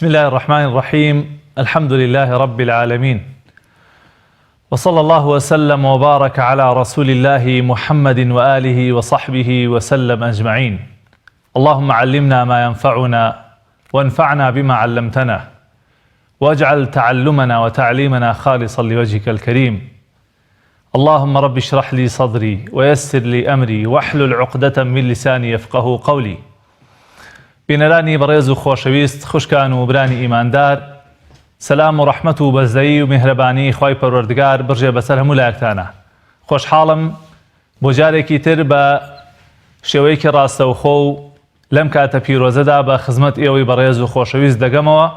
بسم الله الرحمن الرحيم. الحمد لله رب العالمين، وصلى الله وسلم وبارك على رسول الله محمد وآله وصحبه وسلم أجمعين. اللهم علمنا ما ينفعنا وانفعنا بما علمتنا، واجعل تعلمنا وتعليمنا خالصا لوجهك الكريم. اللهم رب اشرح لي صدري ويسر لي أمري واحلل عقدة من لساني يفقه قولي. بینەرانی بەڕێز و خۆشەویست، خوشکان و برانی ئیماندار، سەلام و ڕەحمەت و بەزەیی و میهرەبانی خوای پەروەردگار بڕژێ بەسەر هەموو لایەکتانە. خۆشحاڵم بۆ جارێکی تر بە شێوەیەکی ڕاستەوخۆ و لەم کاتە پیرۆزەدا بە خزمەت ئێوەی بەڕێز و خۆشەویست دەگەمەوە.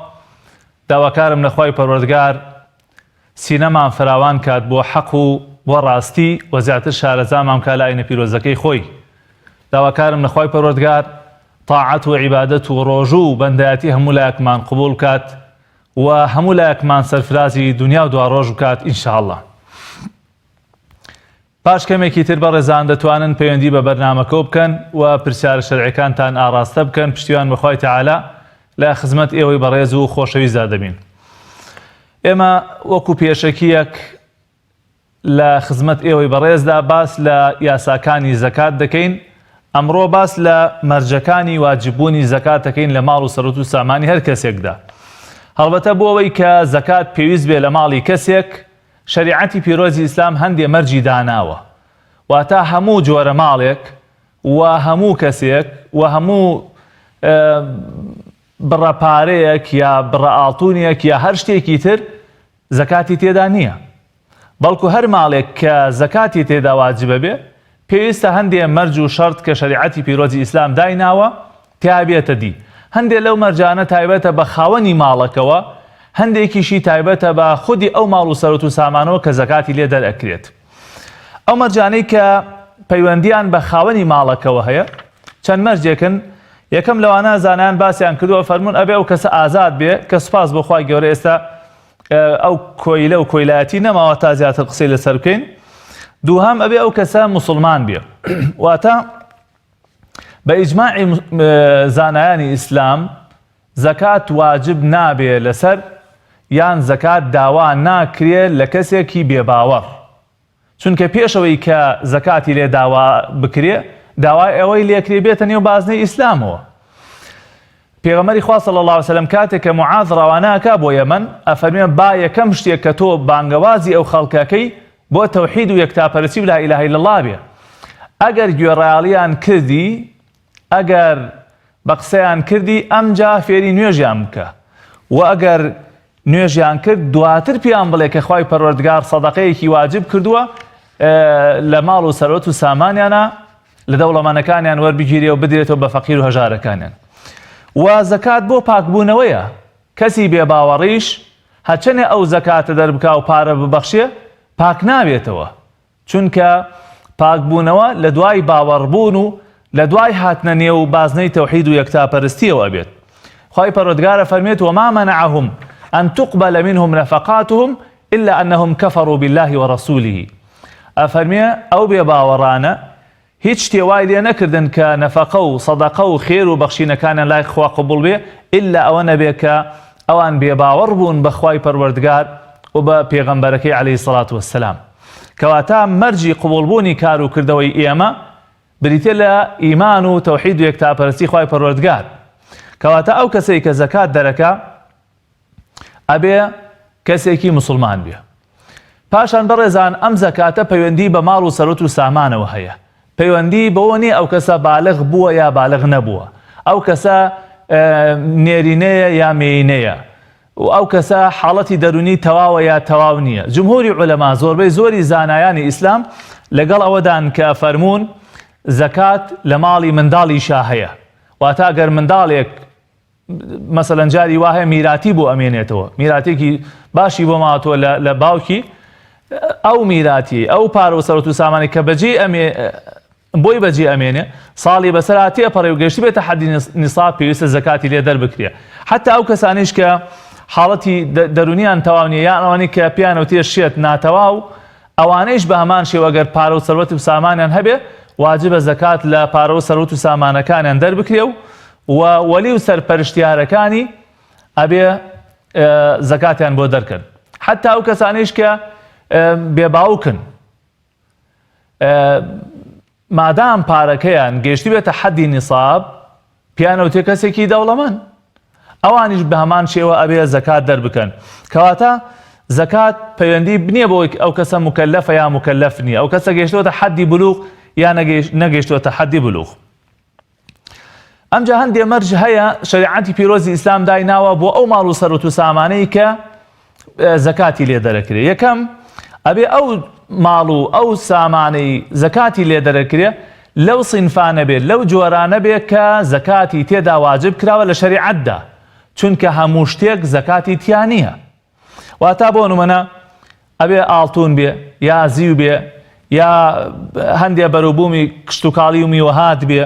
داواکارم لە خوای پەروەردگار سینەمان فراوان کات بۆ حەق و بۆ ڕاستی و زیاتر شارەزامان کا لە ئاینە پیرۆزەکەی خۆی. داواکارم لە خوای پەروەردگار طاعت و عیبادەت و ڕۆژوو و بەندایەتی هەموو لایەکمان قبول کات و هەموو لایەکمان سەرفرازی دنیا و دواڕۆژ بکات ئینشاءالله. پاش کەمێکی تر بەڕێزان دەتوانن پەیوەندی بە بەرنامەکە بکەن و پرسیارە شەرعیەکانتان ئاڕاستە بکەن. پشتیوان بەخوای تەعالا لە خزمەت ئێوەی بەڕێز و خۆشەویستدا دەبین. ئێمە وەکو پێشەکیەک لە خزمەت ئێوەی بەڕێزدا باس لە یاساکانی زەکات دەکەین. ئەمڕۆ باس لە مەرجەکانی واجببوونی زەکات دەکەین لە ماڵ و سەرەت و سامانی هەر کەسێکدا. هەڵبەتە بۆ ئەوەی کە زەکات پێویست بێ لە ماڵی کەسێک، شەریعەتی پیرۆزی ئیسلام هەندێ مەرجی داناوە، واتە هەموو جۆرە ماڵێک و هەموو کەسێک و هەموو بڕەپارەیەک یا بڕەئاڵتوونێک یا هەر شتێکی تر زەکاتی تێدا نییە. بەڵکو هەر ماڵێک کە زەکاتی تێدا واجبە بێ پێویستە هەندێ مەرج و شەرت کە شەریعەتی پیرۆزی ئیسلام دایناوە تیا بێتە دی. هەندێک لەو مەرجانە تایبەتە بە خاوەنی ماڵەکەوە، هەندێکیشی تایبەتە بە خودی ئەو ماڵ و سەرەت و سامانەوە کە زەکاتی لێ دەرئەکرێت. ئەو مەرجانەی کە پەیوەندیان بە خاوەنی ماڵەکەوە هەیە چەند مەرجێکن. یەکەم لەوانە زانایان باسییان کردووە، فەرموون ئەبێ ئەو کەسە ئازاد بێ کە سوپاس بۆ خوای گەورە ئێستا ئەو کۆیلە و کۆیلایەتی نەماوە تا زیاتر قسەی لەسەر بکەین. دووهەم ئەبێ ئەو کەسە موسڵمان بێ، واتە بە ئیجماعی زانایانی ئیسلام زەکات واجب نابێ لەسەر یان زەکات داوا ناکرێت لە کەسێکی بێباوەڕ، چونکە پێشەوەی کە زەکاتی لێ داوا بکرێ داوای ئەوەی لێکرێ بێتە نێو بازنەی ئیسلامەوە. پێغەمبەری خوا صلی الله علیه وسلم کاتێک کە معاذ ڕەوانەکە بۆ یەمەن ئەفەرمێ با یەکەم شتێک کە تۆ بانگەوازی ئەو خەڵکەکەی بۆ تەوحید و یەکتاپەرستی و لا ئیلاهە ئیلا الله بێ. ئەگەر گوێڕایاڵیان کردی، ئەگەر بە قسەیان کردی، ئەمجا فێری نوێژیان بکە، و ئەگەر نوێژیان کرد دواتر پیان بڵێ کە خوای پەروەردگار سەدەقەیەکی واجب کردووە لە ماڵ و سەرەت و سامانیانە لە دەوڵەمەندەکانیان وەربگیرێ و بدرێتەوە بە فەقیر و هەژارەکانیان. و زەکات بۆ پاکبوونەوەیە. کەسی بێباوەڕیش هەچەنێ ئەو زەکاتە دەربکا و پارە ببەخشێ پاک نابێتەوە، چونکە پاکبوونەوە لە دوای باوەڕبوون و لە دوای هاتنە نێو بازنەی تەوحید و یەکتاپەرستیەوە ئەبێت. خوای پەروەردگارە فەرمێت وما منعهم أن تقبل منهم نفقاتهم إلا أنهم كفروا بالله ورسوله. ئەفەرمێ ئەو بێباوەڕانە هیچ شتێوای لێ نەکردن کە نەفەقە و سەدەقە و خێر و بەخشینەکانیان لای خوا قبول بێ ئللا ئەوە نەبێ کە ئەوان بێباوەڕ بوون بە خوای پەروەردگار و بە پێغەمبەرەکەی عەلەیهی سەڵات وەسسەلام. کەواتە مەرجی قبولبوونی کار و کردەوەی ئێمە بریتێ لە ئیمان و تەوحید و یەکتاپەرستی خوای پەروەردگار. کەواتە ئەو کەسێک کە زەکات دەرەکا ئەبێ کەسێکی موسڵمان بێ. پاشان بەڕێزان ئەم زەکاتە پەیوەندی بە ماڵ و سەرەت و سامانەوە هەیە. پەیوەندی بەوە نیە ئەو کەسە بالغ بووە یا بالغ نەبووە، ئەو کەسە نێرینەیە یا مێینەیە، و ئەو کەسە حاڵەتی دەرونی تەواوە یا تەواو نییە. جمهوری عولەما زۆربەی زۆری زانایانی ئیسلام لەگەڵ ئەوەدان کە فەرموون زەکات لە ماڵی منداڵیشا هەیە، واتە ئەگەر منداڵێک مەسەلەن جاری وا هەیە میراتی بۆ ئەمێنێتەوە، میراتێکی باشی بۆ ماوەتەوە لە باوکی، ئەو میراتی ئەو پارە و سەرەت و سامانی کە بۆی بەجێ ئەمێنێ ساڵی بەسەر تێپەڕێ و گەشتی بێتە حەدی نیساب پێویستە زەکاتی لێ دەربکرێ. حتا ئەو کەسانیش کە حاڵەتی دەرونیان تەواو نییە یان ئەوانەی کە پیانەوە تێ شێت ناتەواو، ئەوانەیش بە هەمان شێوە ئەگەر پارە و سەروەت و سامانیان هەبێ واجبە زەکات لە پارە و سەروەت و سامانەکانیان دەربکرێ و وەلی و سەرپەرشتیارەکانی ئەبێ زەکاتیان بۆ دەرکەن حتا ئەو کەسانیش کە بێباوکن مادام پارەکەیان گەیشتی بێتە حەدی نیساب پیانەوتێ کەسێکی دەوڵەمەند ئەوانیش بە هەمان شێوە ئەبێ زەکات دەربکەن کەواتە زەکات پەیوەندی بنیە بۆ ئەو کەسە مکەلەفە یا مکەلەف نییە ئەو کەسە گەیشتوەتە حەدی بلوغ یا نەگەیشتوەتە حەدی بلوغ ئەمجا هەندێ مەرج هەیە شەریعەتی پیرۆزی ئیسلام دایناوە بۆ ئەو ماڵ و سەرەت و سامانەی کە زەکاتی لێ دەرەکرێ یەکەم ئەبێ ئەو ماڵ و ئەو سامانەی زەکاتی لێ دەرەکرێ لەو سینفانە بێت لەو جۆرانە بێت کە زەکاتی تێدا واجب کراوە لە شەریعەتدا چونکە هەموو شتێک زەکاتی تیا نییە واتە بۆ نمونە ئەبێ ئاڵتون بێ یا زیو بێ یا هەندێ بەروبوومی کشت و کاڵی و میوەهات بێ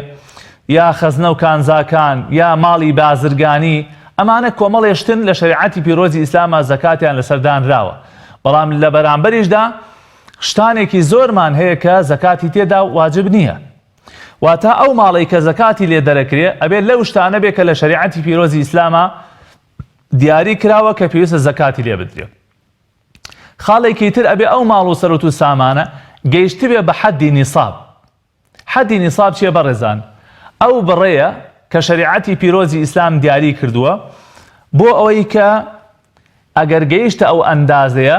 یا خەزنە و کانزاکان یا ماڵی بازرگانی ئەمانە کۆمەڵێشتن لە شەریعەتی پیرۆزی ئیسلامە زەکاتیان لەسەردانراوە بەڵام لە بەرامبەریشدا شتانێکی زۆرمان هەیە کە زەکاتی تێدا واجب نییە واتە ئەو ماڵی کە زەکاتی لێ دەرەکرێ ئەبێت لەو شتانە بێ کە لە شەریعەتی پیرۆزی ئیسلامە دیاری کراوە کە پێویستە زەکاتی لێ بدرێت خاڵێکی تر ئەبێ ئەو ماڵ و سەرەت و سامانە گەیشت بێ بە حەدی نیساب حەدی نیساب چیە بەڕێزان ئەو بڕێیە کە شەریعەتی پیرۆزی ئیسلام دیاری کردووە بۆ ئەوەی کە ئەگەر گەیشتە ئەو ئەندازەیە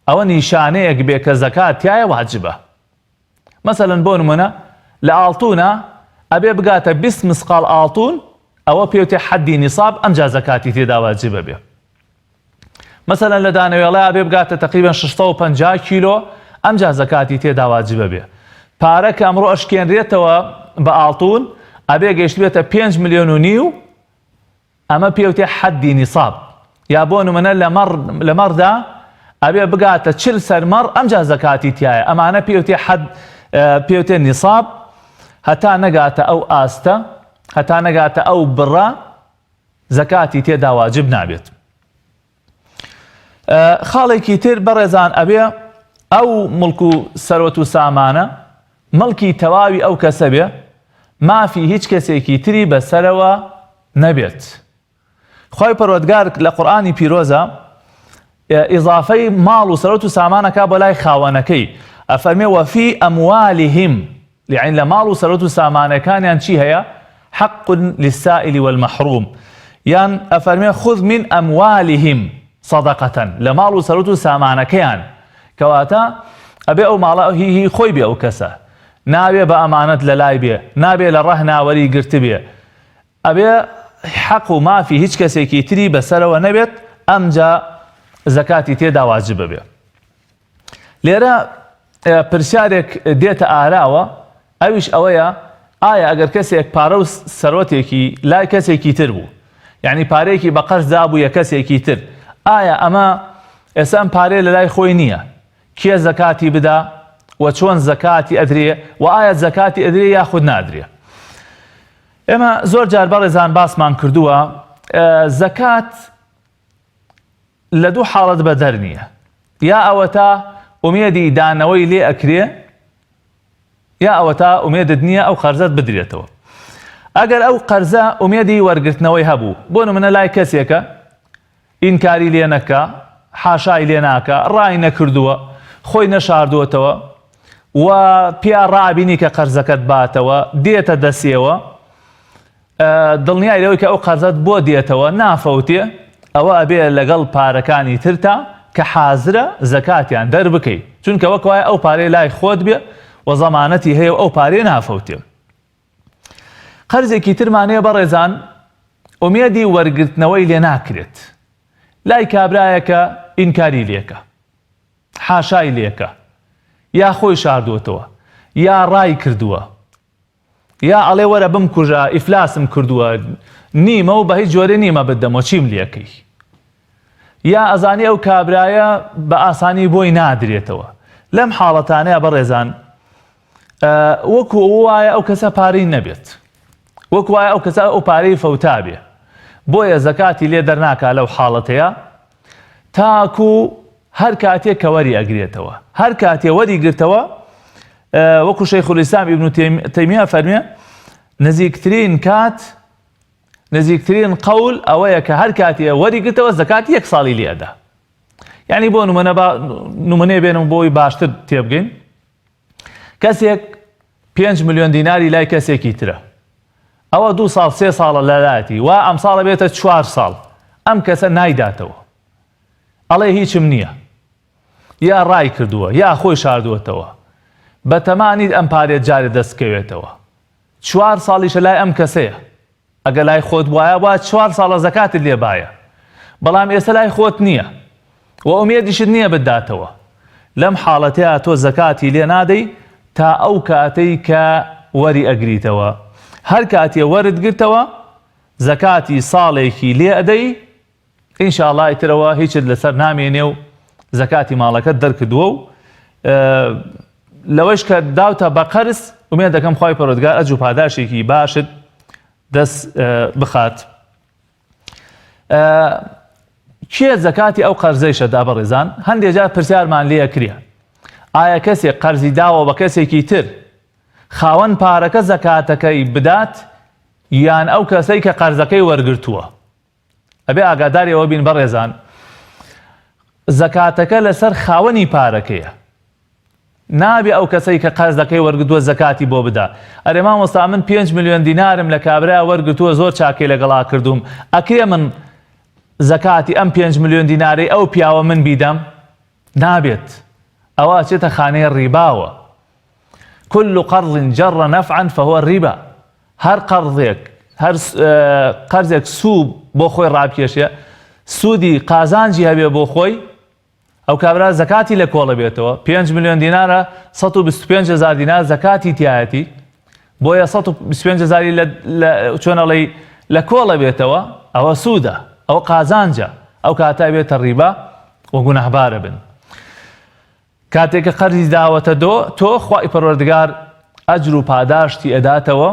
ئەوە نیشانەیەک بێ کە زەکات تایە واجبە مەسەڵەن بۆ نمونە لە ئاڵتونە ئەبێ بگاتە 20 مسقال ئاڵتون ئەوە پێوتێ حەدی نیساب ئەمجا زەکاتی تێدا واجبە بێ مەسەڵەن لە دانەوێڵەیە ئەبێ بگاتە تەقریبەن 650 کیلۆ ئەمجا زەکاتی تێدا واجبە بێ پارە کە ئەمڕۆ ئەشکێنرێتەوە بە ئاڵتون ئەبێ گەیشت بێتە 5 ملیۆن و نیو ئەمە پێوتێ حەدی نیساب یا بۆ نمونە لە مەڕدا ئەبێ بگاتە 40 سەرمەڕ ئەمجا زەکاتی تایە ئەمانە پێوتێ نیساب هەتا نەگاتە ئەو ئاستە هەتا نەگاتە ئەو بڕە زەکاتی تێدا واجب نابێت خاڵێکی تر بەڕێزان ئەبێ ئەو مڵک و سەرۆت و سامانە مڵکی تەواوی ئەو کەسە بێ مافی هیچ کەسێکی تری بەسەرەوە نەبێت خۆی پەروەردگار لە قورئانی پیرۆزە ئیضافەی ماڵ و سەرۆت و سامانەکە بۆ لای خاوەنەکەی ئەفەرمێ وەفی ئەموالهم لعین لە ماڵ و سەرۆت و سامانەکانیان چی هەیە حق للسائل والمحروم یان ئەفەرمێ خذ من ئەموالهم صدقة لە ماڵ و سەرۆت و سامانەکەیان کەواتە ئەبێ ئەو ماڵە هی خۆی بێ ئەو کەسە نابێ بە ئەمانەت لە لای بێ نابێ لە ڕەهناوەری گرت بێ ئەبێ حەق و مافی هیچ کەسێکی تری بەسەرەوە نەبێت ئەمجا زەکاتی تێدا واجبە بێ لێرە پرسیارێک دێتە ئاراوە ئەویش ئەوەیە ئایا ئەگەر کەسێک پارە و سەرۆتێکی لای کەسێکی تر بوو یعنی پارەیەکی بە قەرز دابوو یە کەسێکی تر ئایا ئەمە ئێستا ئەم پارەیە لە لای خۆی نییە کێ زەکاتی بدا و چۆن زەکاتی ئەدرێ و ئایا زەکاتی ئەدرێ یاخود نادرێ ئێمە زۆر جار بەڕێزان باسمان کردووە زەکات لە دوو حاڵەت بەدەر نییە یا ئەوە تا ئومێدی دانەوەی لێ ئەکرێ یا ئەوە تا ئومێدت نییە ئەو قەرزەت بدرێتەوە ئەگەر ئەو قەرزە ئومێدی وەرگرتنەوەی هەبوو بۆ نمونە لای کەسێکە ئینکاری لێ نەکا حاشای لێ ناکە ڕای نەکردووە خۆی نەشاردووەتەوە و پیا ڕابینی کە قەرزەکەت باتەوە دێتە دەسێەوە دڵنیای لەوەی کە ئەو قەرزەت بۆ دێتەوە نافەوتێ ئەوە ئەبێ لەگەڵ پارەکانی ترتا کە حازرە زەکاتیان دەربکەی چونکە وەکوایە ئەو پارەی لای خۆت بێ و زەمانەتی هەیە و ئەو پارەی نافەوتێ قەرزێکی ترمانەیە بەڕێزان ئومێدی وەرگرتنەوەی لێ ناکرێت لای کابرایەکە ئینکاری لێکە حاشای لێکە یا خۆی شاردووەتەوە یا ڕای کردووە یا ئەڵێ وەرە بمکوژە ئیفلاسم کردووە نیمە و بە هیچ جۆرە نیمە بدەمەوە چیم لێکەی یا ئەزانی ئەو کابرایە بە ئاسانی بۆی نادرێتەوە لەم حاڵەتانەیە بەڕێزان وەکو وایە ئەو کەسە پارەی نەبێت وەکو وایە ئەو کەسە ئەو پارەی فەوتا بێ بۆیە زەکاتی لێ دەرناکا لەو حاڵەتەیە تاکو هەر کاتێک کە وەری ئەگرێتەوە هەر کاتێ وەری گرتەوە وەکو شەیخ الئیسلام ئیبن تەیمیە فەرمێ نزیکترین کات نزیکترین قەول ئەوەیە کە هەر کاتێ وەریگرتەوە زەکاتی 1 ساڵی لێدا. یعنی بۆ نمونەیە بێنم بۆی باشتر تێبگەین. کەسێک 5 ملیۆن دیناری لای کەسێکی ترە، ئەوە 2 ساڵ 3 ساڵە لەلایەتی وا ئەم ساڵە بێتە 4 ساڵ، ئەم کەسە نایداتەوە، ئەڵێ هیچم نییە، یا ڕای کردووە یا خۆی شاردووەتەوە، بە تەمانی ئەم پارێت جارێ دەستکەوێتەوە. 4 ساڵیشە لای ئەم کەسەیە، ئەگە لای خۆت وایە با 4 ساڵە زەکاتت لێبایە، بەڵام ئێستا لای خۆت نییە و ئومێدیشت نییە بداتەوە. لەم حاڵەتەیە تۆ زەکاتی لێ نادەی تا ئەو کاتەی کە وەری ئەگریتەوە. هەر کاتێ وەرت گرتەوە زەکاتی ساڵێکی لێ ئەدەی، ئینشاءڵڵا ئیترەوە هیچت لەسەر نامێنێ و زەکاتی ماڵەکەت دەرکردووە و لەوەش کە داوتە بە قەرز ئومێد دەکەم خوای پەروەردگار ئەجر و پاداشێکی باشت دەست بخات. کێ زەکاتی ئەو قەرزەی شەدا بەڕێزان؟ هەندێک جار پرسیارمان لێ کرێ، ئایا کەسێک قەرزی داوە بە کەسێکی تر خاوەن پارەکە زەکاتەکەی بدات یان ئەو کەسەی کە قەرزەکەی وەرگرتووە؟ ئەبێ ئاگاداریەوە بین بەڕێزان، زەکاتەکە لەسەر خاوەنی پارەکەیە، نابێ ئەو کەسەی کە قەرزەکەی وەرگرتووە زەکاتی بۆ بدا. ئەرێ مامۆستا من 5 ملیۆن دینارم لە کابرا وەرگرتووە، زۆر چاکەی لەگەڵا کردوم، ئەکرێ من زەکاتی ئەم 5 ملیۆن دینارەی ئەو پیاوە من بیدەم؟ نابێت، ئەوە چێتە خانەی ڕیباوە. كل قرض جر نفعا فهو الربا. هەر قەرزێک هەر قەرزێک سوود بۆ خۆی ڕابکێشێ، سوودی قازانجی هەبێ بۆ خۆی، ئەو کابرا زەکاتی لە کۆڵە بێتەوە. 5 ملیۆن دینارە 125,000 دینار زەکاتی تایەتی، بۆیە 125,000 چۆنەڵی لە کۆڵە بێتەوە، ئەوە سوودە، ئەو قازانجە، ئەو کاتە بێتە ڕیبا و گونەحبارە بن. کاتێککە قەرزی داوەتە تۆ خوای پەروەردگار ئەجر و پاداشتی ئەداتەوە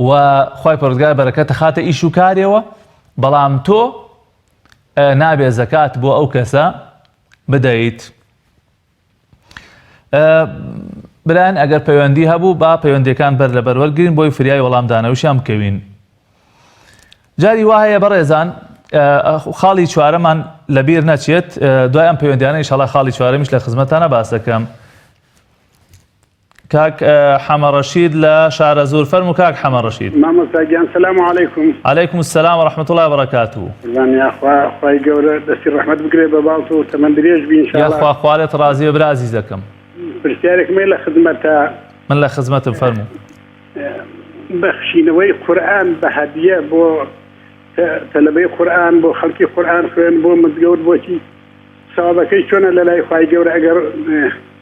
و خوای پەروەردگار بەرەکەتە خاتە ئیش و کارێەوە، بەڵام تۆ نابێ زەکات بۆ ئەو کەسە بدەیت. برایان ئەگەر پەیوەندی هەبوو با پەیوەندیەکان بەر لە بەروەرگرین بۆی فریای وەڵامدانەوەشیان بکەوین. جاری وایە بەڕێزان خاڵی چوارەمان لەبیر نەچێت، دوای ئەم پەیوەندیانە ئینشاڵڵا خاڵی چوارەمیش لە خزمەتانە باس دەکەم. کاک حەمە ڕەشید لە شارە زۆر فەرموو. کاک حەمە ڕەشید. مامۆستا گیان سەلام عەلەیکوم. عەلەیکوم السەلام وەڕەحمەتوڵڵی وبەرەکاتوهو. خوای گەورە دەستی ڕەحمەت بگرێ بە باڵت و تەمەن درێژ بی ئینشاءڵڵا. یاخوا خوارێت ڕازیە برا عەزیزەکەم. پرسیارێکم لە خزمەتە. من لە خزمەتم فەرموو. بەخشینەوەی قورئان بە هەدیە بۆ تەلەبەی قورئان بۆ خەڵکی قورئان خوێن بۆ مزگەوت بۆچی سەوابەکەی چۆنە لە لای خوای گەورە ئەگەر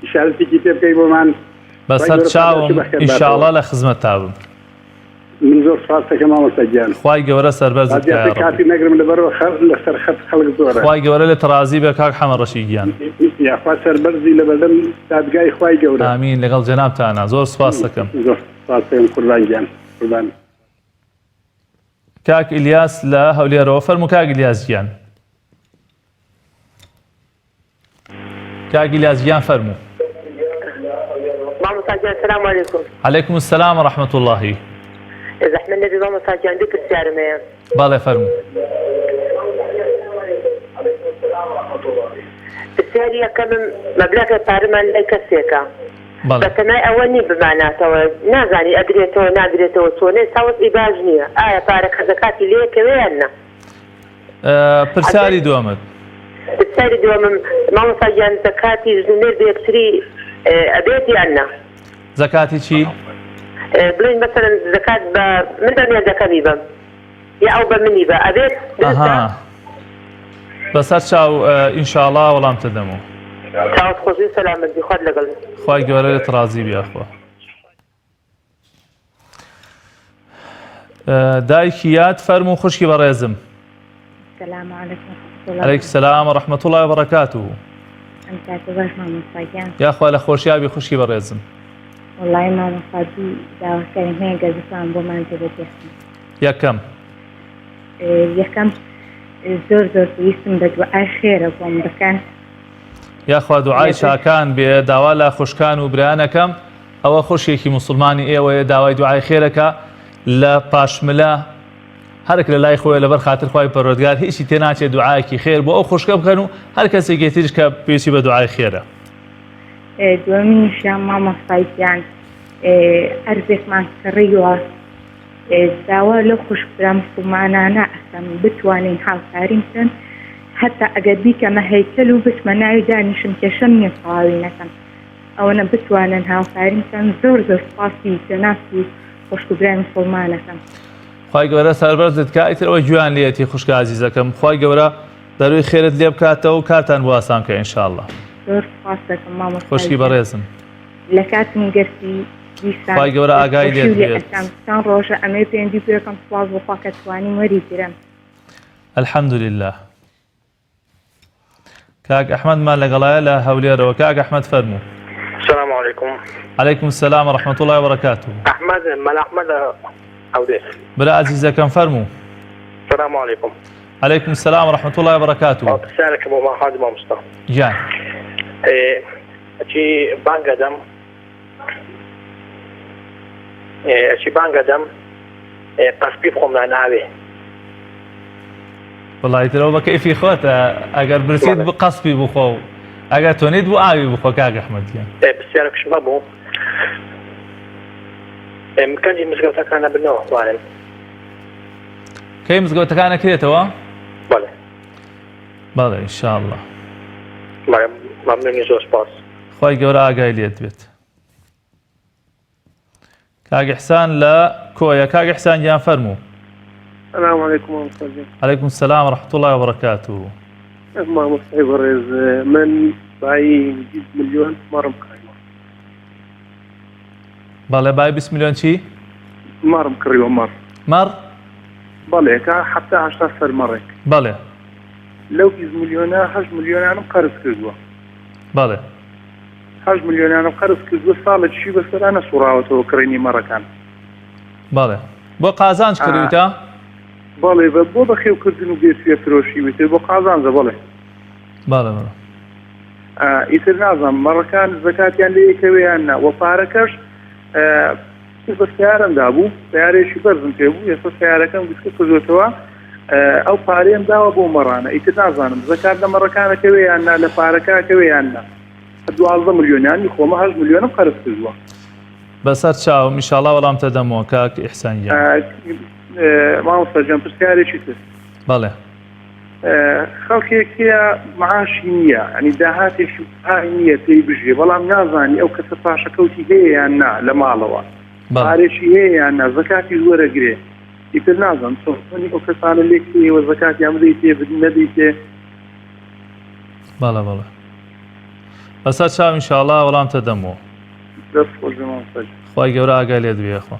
ئیشارەتێکی پێ بکەی بۆمان بەسەر چاوم ئینشاءڵڵا لە خزمەت تابم. من زۆر سپاس دەکەم مامۆستا گیان. خوای گەورە سەربەرزت بکە. کاتی نەگرم لەبەرەوە لەسەر خەت خەڵک زۆرە. خوای گەورە لێت ڕازی بێ کاک حەمە ڕەشید گیان. یاخوا سەربەرزی لە بەردەم دادگای خوای گەورە. ئامین لەگەڵ جەنابتانە. زۆر سپاس دەکەم. زۆر سپاس دەکەم قوربان گیان. قوربان. کاک ئیلیاس لە هەولێرەوە فەرموو. کاک ئیلیاس گیان. کاک ئیلیاس گیان فەرموو. مامۆستا گیان سەلام عەلەیکوم. عەلەیکوم السەلام وەڕەحمەتوڵڵاهی. زەحمەت نەبی مامۆستا گیان دوو پرسیارم هەیە. باڵێ فەرموو. پرسیاری یەکەمم مەبلەغی پارەمان لای کەسێکە، بەتەمای ئەوە نی بماناتەوە، نازانی ئەگرێتەوە ناگرێتەوە چۆنێ ساوت ئیباژ نییە، ئایا پارەکە زەکاتی لێکەوێ یان نە؟ پرسیاری دووەمت. پرسیاری دووەمم مامۆستا گیان زەکاتی ژنێر بە یەکتری ئەبێت یان نە؟ زەکاتی چی؟ بڵین مەسەلەن زەکات بە من بە مێردەکەمی بم یا ئەو بە منی بە ئەبێت بەسەر چاو ئینشاءڵڵا وەڵامتە دەمەوە. چاوت خۆشی سەلامەتی خوات لەگەڵ. خوای گەورە لێت ڕازی بێ ئەخوا. دایکی یاد فەرموو خوشکی بەڕێزم. السلام عليكم عەلەیکم السەلام وەڕەحمەتوڵڵی وبەرەکاتوهو. ئەم کاتە باش مامۆستا گیان. یاخوا لە خۆشیابی خوشکی بەڕێزم. وەڵڵای مامۆستا دوو داواکارم هەیە گە بتوانم بۆمان جێبەجێبکەم. یەکەم زۆر پێویستم بە دوعای خێرە بۆم بکەن. یاخوا دوعای چاکان بێ، داوا لە خوشکان و برایانەکەم ئەوە خۆشیێکی موسڵمانی ئێوەیە، داوای دوعای خێرەکە لە پاشملە هەرێک لە لای خۆی لەبەر خاتر خۆی پەروەردگار هیچی تێناچێت دوعایەکی خێر بۆ ئەو خوشکە بکەن و هەر کەسێکی تریش کە پێویستی بە دوعای خێرە. دومیشیان مامۆستایان ئەرزێکمان کڕیوە داوا لەو خوشکرا مسلمانانە ئەسم بتوانین هاوکاری بکەن حتا ئەگەر بیکەمە هەیکەل و بچمە ناوی دانیشم کێشەم نییە تەواوی نەکەم ئەوەنە بتوانن هاوکاری بکەن. زۆر زۆر سپاسی جەنابی خوشکبرای مسلمانەکەم. خوای گەورە سەربەرزت کە ئیتر ئەوە گویان لێتی خوشکە عزیزەکەم. خوای گەورە دەروی خێرت لێ بکاتەوە و کارتان بۆ ئاسان کە ئینشاءالله. زۆر سپاس دەکەم مامۆستا. خوشکی بەڕێزم. لە کاتم گەرتی خوای گەورە ئاگای لێت بێت. چەند ڕۆژە ئەمێ پێنجی پێکەم سپاس بۆ خوا کە توانیم وەریگرم. الحەمدولله. کاک ئەحمەدمان لەگەڵایە لە هەولێرەوە. کاک ئەحمەد فەرموو. السلام عليكم. عليكم السلام ورحمة الله وبركاته. أحمد مال أحمد عودة. برا عزيزة كم فرمو. السلام عليكم. عليكم السلام ورحمة الله وبركاته. سالك أبو ما خادم مصطفى. جان. أشي بانجدم. أشي بانجدم. قصبي بخم ناوي. والله ترى بكيفي خوت أجر برسيد بقصبي بخو. أجر تونيد بآوي بخو كاج أحمد يعني. بسيارك شو بابو. مكان جي مسقطة كان بنوع وعلم. كي مسقطة كان كريتوا؟ بله. بله إن شاء الله. ممنون زور سپاس. خوای گەورە ئاگای لێت بێت. کاگ ئیحسان لە کۆیە. کاگ ئیحسان گیان فەرموو. السلام عليكم ورحمة الله. عليكم السلام ورحمة الله وبركاته. مامۆستای بەڕێز من بای 20 ملیۆن ماڕم کڕیوە. بەڵێ بای 20 ملیۆن چی؟ ماڕم کڕیوە ماڕ. مەڕ؟ بەڵێ کە حەفتا 80 سەر مەڕێک. بەڵێ. لەو 20 ملیۆنە 8 ملیۆنانم قەرز کردووە. بەڵێ. 8 ملیۆنانم قەرز کردووە ساڵێکیشی بەسەرا نەسوڕاوەتەوە کڕینی مەڕەکان. بەڵێ. بۆ قازانج کردویتە؟ بەڵێ بۆ بەخێوکردن و بێسوێ فرۆشی وتێ بۆ قازانجە بەڵێ. بەڵێ بەڵێ. ئیتر نازانم مەڕەکان زەکاتیان لێ یەکەوەیان نا وە پارەکەش بە سیارەمدا بوو سیارێکی بەرزم پێ بوو ئێستا سیارەکەم گوتکە کردوێتەوە ئەو پارەیەم داوە بۆ مەڕانە ئیتر نازانم زەکات لە مەڕەکانەکەوەیان نا لە پارەکەکەوەیان نا 12 ملیۆنیانی خۆمە 8 ملیۆنم قەرز کردووە. بەسەر چاوم ئینشاڵڵا وەڵام تەدەمەوە کاک ئیحسان گیان. مامۆستا گیان پرسیارێکی تر. بەڵێ. خەڵکێکیە معاشی نییە ئەنی داهاتێکی پای نییە پێی بژێ بەڵام نازانی ئەو کەسە پاشەکەوتی هەیە یان نا لە ماڵەوە پارێکی هەیە یان نا زەکاتی وەرەگرێ ئیتر نازانم چۆنی ئەو کەسانە لێکەوە زەکاتیان بدەیت تێ نەدەیتێ. بەڵێ بەڵێ. بەسەر چاو ئینشاڵڵا وەڵام تەدەمەوە. دەست خۆش بێ مامۆستا. خوای گەورە ئاگای لێت بێ خۆ.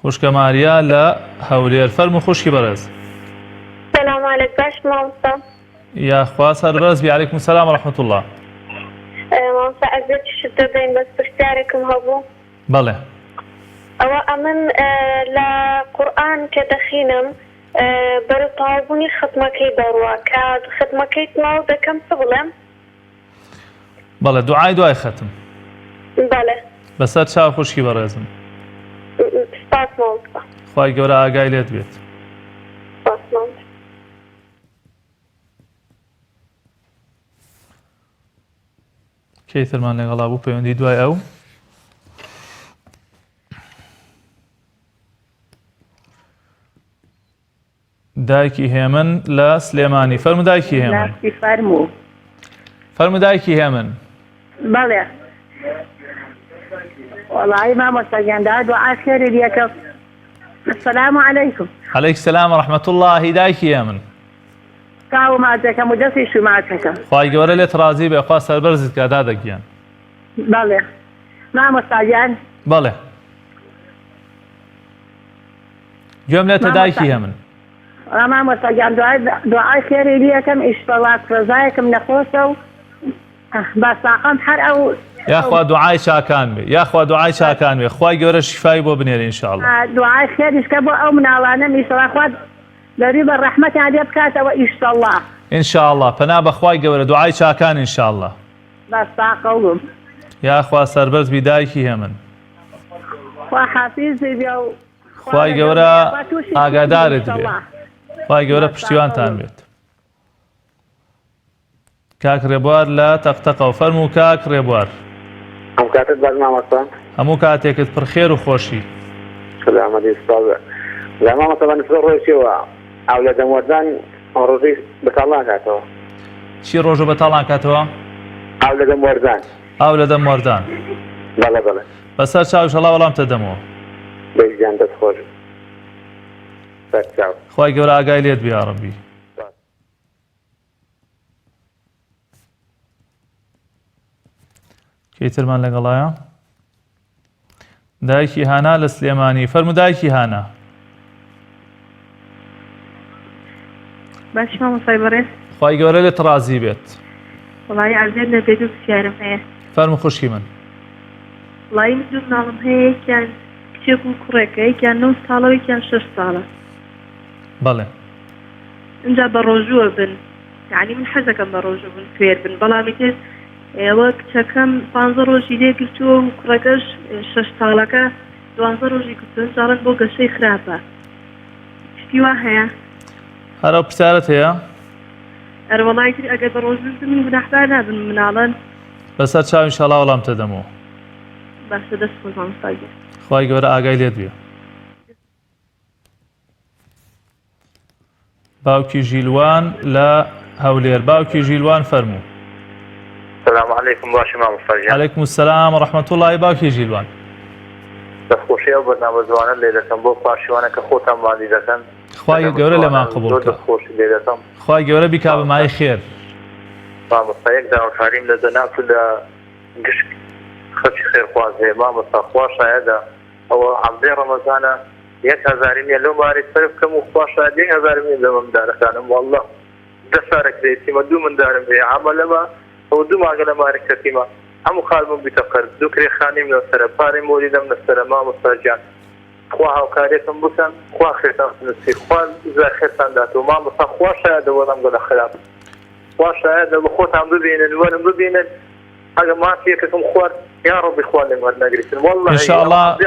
خوشکە ماریا لە هەولێر فەرموو خوشکی بەڕێز. سلام عليك باش مامۆستا. یاخوا سەربەرز بی. عەلەیکوم سەلام وەرەحمەتوڵڵا. مامۆستا ئەزێکی شت دەبین بەس پرسیارێکم هەبوو. بەڵێ. ئەوە ئەمن لە قورئان کە دەخینم بەرە تەواوبوونی ختمەکەی بەڕوە کە ختمەکەی تەواو دەکەم چ بڵێم؟ بەڵێ دوعای دوای ختم. بەڵێ. بەسەر چاو خوشکی بەڕێزم. سپاس مامۆستا. خوای گەورە ئاگای لێت بێت. سپاس مامۆستا. کەیترمان لەگەڵا بوو پەیوەندی دوای ئەو. دایکی هێمن لە سلێمانی. فەرموو دایکی هێمن. فەرموو دایکی هێمن. بەڵێ. وەڵی مامۆستا گیان دوعای خێری لێکە. السلام عليكم. عليك السلام ورحمة الله. دایکی هێمن. کاو ماچەکەم و دەستی شوماچەکەم. خوای گەورە لێت ڕازی بێ خوا سەربەرزت کە دادەگیان. بەڵێ. مامۆستا گیان. بەڵێ. گوێم لێتە دایکی هێمن. مامۆستا گیان دوعای خێری لێکەم ئیشتەڵات ڕزایەکم نەخۆشە و بەساقەم هەر ئەو یاخوا دوعای چاکان بێ یاخوا دوعای چاکان بێ خوای گەورە شیفای بۆ بنێرێ ئینشاءڵڵا. دوعای خێریشکە بۆ ئەو مناڵانەم ئیشتەڵا خوا دەری بە ڕەحمەتیان لێ بکاتەوە ئیشتەڵڵا. ئینشاءڵڵا پەنا بە خوای گەورە دوعای چاکان ئینشاءڵڵا. بەساقەوم. یاخوا سەربەرز بی دایکی هێمن. خوا حافیزی بێ و خوای گەورە ئاگادارت بێ، خوای گەورە پشتیوانتان بێت. کاک ڕێبوار لە تەقتەقە فەرموو کاک ڕێبوار. ئەم کاتت باش مامۆستا هەموو کاتێکت پڕ خێر و خۆشی. سلامەتی سپاس. لە مامۆستا بەنسبەت ڕۆژیەوە ئەو لە دەموەردان ڕۆژەی بەتاڵان کاتەوە. چی ڕۆژە بەتاڵان کاتەوە؟ ئەو لە دەموەردان. ئاو لە دەم وەردان. بەڵێ بەڵێ. بەسەر چاویش هەڵا وەڵامتە دەمەوە. بەیزیان دەستخۆش. سەرچاو. خوای گەورە ئاگای لێت بێ یا ڕەبی. کەیترمان لەگەڵایە؟ دایکی هانا لە سلێمانی. فەرموو دایکی هانا. باش مامۆستای بەڕێز، خوای گەورە لێت ڕازی بێت. وڵای ئەرزێت لە بێت و پرسیارم هەیە. فەرموو خوشکی من. وڵای من دوو مناڵم هەیە، یەکیان کچێک و کوڕێکە، یەکیان 9 ساڵە و یەکیان 6 ساڵە. بەڵێ. اینجا بە ڕۆژووە بن، یعنی من حەزەکەم بە ڕۆژوو بن کوێر بن، بەڵامی تر ئێوە کچەکەم 15 ڕۆژی لێ گرتووە و کوڕەکەش 6 ساڵەکە 12 ڕۆژی گرتوون، جاڵن بۆ گەشەی خراپە. شتی وا هەیە؟ هەرە پرسیارەت هەیە؟ ئەرە وەڵای تر ئەگەر بە ڕۆژوو بن گوناحبار نابن مناڵن. بەسەر چاو ئینشاڵڵا وەڵامتە دەمەوە. باشە دەست خۆش مامۆستای بێ. خوای گەورە ئاگای لێت بێ. باوکی ژیلوان لە هەولێر. باوکی ژیلوان فەرموو. سلام علیکم باشی مامۆستا گیان. عەلەیکم السەلام وەڕەحمەتوڵڵاهی. باوکی ژیلوان. دەستخۆشی ئەو بەرنامە جوانە لێ دەکەم بۆ پاشیوانە کە خۆتان مالی دەکەن. خوای گەورە لەمان قبوڵ بکە. دەستخۆشی لێ دەکەم. خوای گەورە بیکا بەمای خێر. مامۆستا یەک داواکاریم لە دەناف و لە گشت خەڵکی خێرخواز هەیە. مامۆستا خوا شایەدە ئەوە عەمدەی ڕەمەزانە 1000 لەو ماری سەرف بکەم و خوا شایەد 1000 لە مندارەکانم وەڵڵا 10 سارێک دەیتیمە 2 مندارم هەیە عەمەلەمە ئەو 2 مانگە لە مارێک کەتیمە هەموو خالمم بیتە قەرز 2 کرێخانیم لەسەرە پارەی مۆریدەم لەسەرە مامۆستا گیان. خوا هاوکارێتم بکەن، خوا خێرتان نووسی، خوا زای خێرتان داتەوە. مامۆستا خوا شایەدە وەڵام گەلە خراپ، خوا شایەدە بە خۆتان ببینن وەرم ببینن. ئەگە مافیەکەکەم خوارد یا ڕەبی خوا لێم وەرنەگریتن. وەڵڵا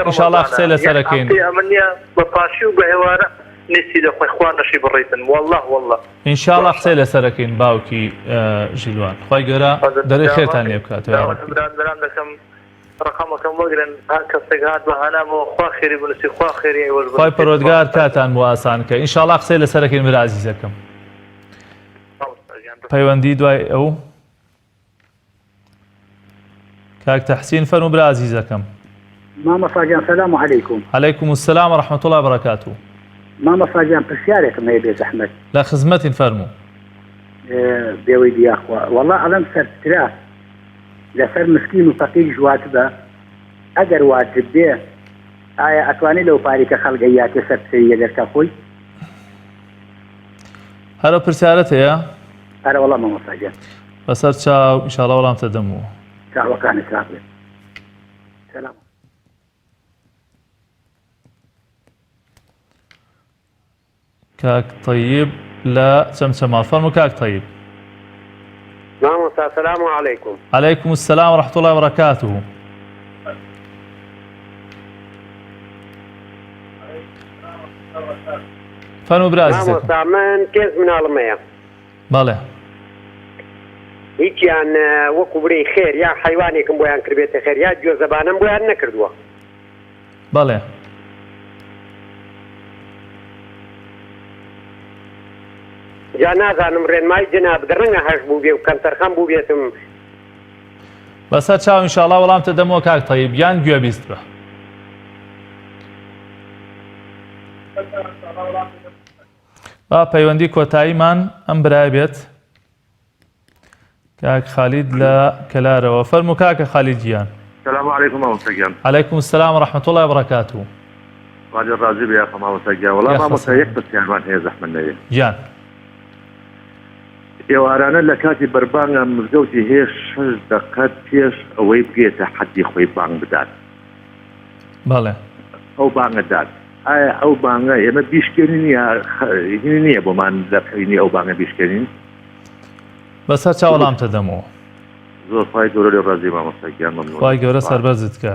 ئینشاءڵڵا قسەی لەسەرەکەین. ئەمە نییە بە پاشی و بە هێوارە نستی دەخۆی خوا نەشی بڕیتن. وەڵڵا ئینشاءڵڵا قسەی لەسەرەکەین باوکی ژیلوان. خوای گەورە دەرێ خێرتان لێ بکات. بران دەکەم ڕقەمەکەم وەگرن هەر کەسێک هات بە هەنامەوە خوا خێری بنووسی خوا خێری ئێوە خوای پەروەردگار کاتان بۆ ئاسان کە. ئینشاءڵڵا قسەی لەسەرەکەین برا عەزیزەکەم. پەیوەندی دوای ئەو کاک تەحسین فەرموو برا عەزیزەکەم. مامۆستا گیان سەلام عەلەیکوم. عەلەیکم السەلام وەڕەحمەتوڵڵاهی وبەرەکاتوه. مامۆستا گیان پرسیارێکم هەیە بێ زەحمەت. لە خزمەتین فەرموو. بێوەی دیاخوا وەڵڵا ئەڵەم سەرترا لەسەر مسکین و فەقیر ژواتبە ئەگەر واجب بێ ئایا ئەتوانێت لەو پارێکە خەڵگەیاتێ سەرسەریە دەرکە خۆی؟ هەرە پرسیارەت هەیە؟ هەرە وەڵام مامۆستا گیان. بەسەر چاو ئینشاءڵڵا وەڵامتە دەمەوە. چاوەکانت رابێت. سەلام. کاک طەیب لە چەمچەما. فەرموو کاک طەیب. مامۆستا سەلام عەلەیکم. عەلەیکم السەلام وەڕەحمەتوڵڵاهی وبەرەکاتوه. فەرموو برا عەزیزەکەم. مامۆستا من کێز مناڵم هەیە. بەڵێ. هیچیان وەکو برەی خێر یا حەیوانێکم بۆیان کردبێتە خێر یا گوێزەبانم بۆیان نەکردووە. بەڵێ. جا نازانم ڕێنمای جەناب ڕەنگە هەش بوو بێ و کەمتەرخەم بوو بێتم. بەسەر چاو ئینشاءڵڵا وەڵامتە دەمەوە کاک طەیب یان گوێ بیست بە. با پەیوەندی کۆتاییمان ئەم برای بێت. کاک خالید لە کەلارەوە. فەرموو کاکە خالید گیان. السلام عليكم مامۆستا گیان. عەلەیکم السەلام وەڕەحمەتوڵڵاهی وبەرەکاتوه. واجد ڕازی بێ یاخە مامۆستا گیان. وەڵام مامۆستا یەک پرسیارمان هەیە زەحمەت نەبێ. گیان. ئێوارانە لە کاتی بەربانگە مزگەوتی هەیە 6 دقەت پێش ئەوەی بگێتە حەدی خۆی بانگ بدات. بەڵێ. ئەو بانگە دات. ئایا ئەو بانگە ئێمە بیشکێنین یا نییە بۆمان لەقینی ئەو بانگە بیشکێنین؟ بەسەر چاو وەڵامتە دەمەوە. زۆر خوای گەورە لێ ڕازی مامۆستا گیان. مەمنوون. خوای گەورە سەربەرزت کە.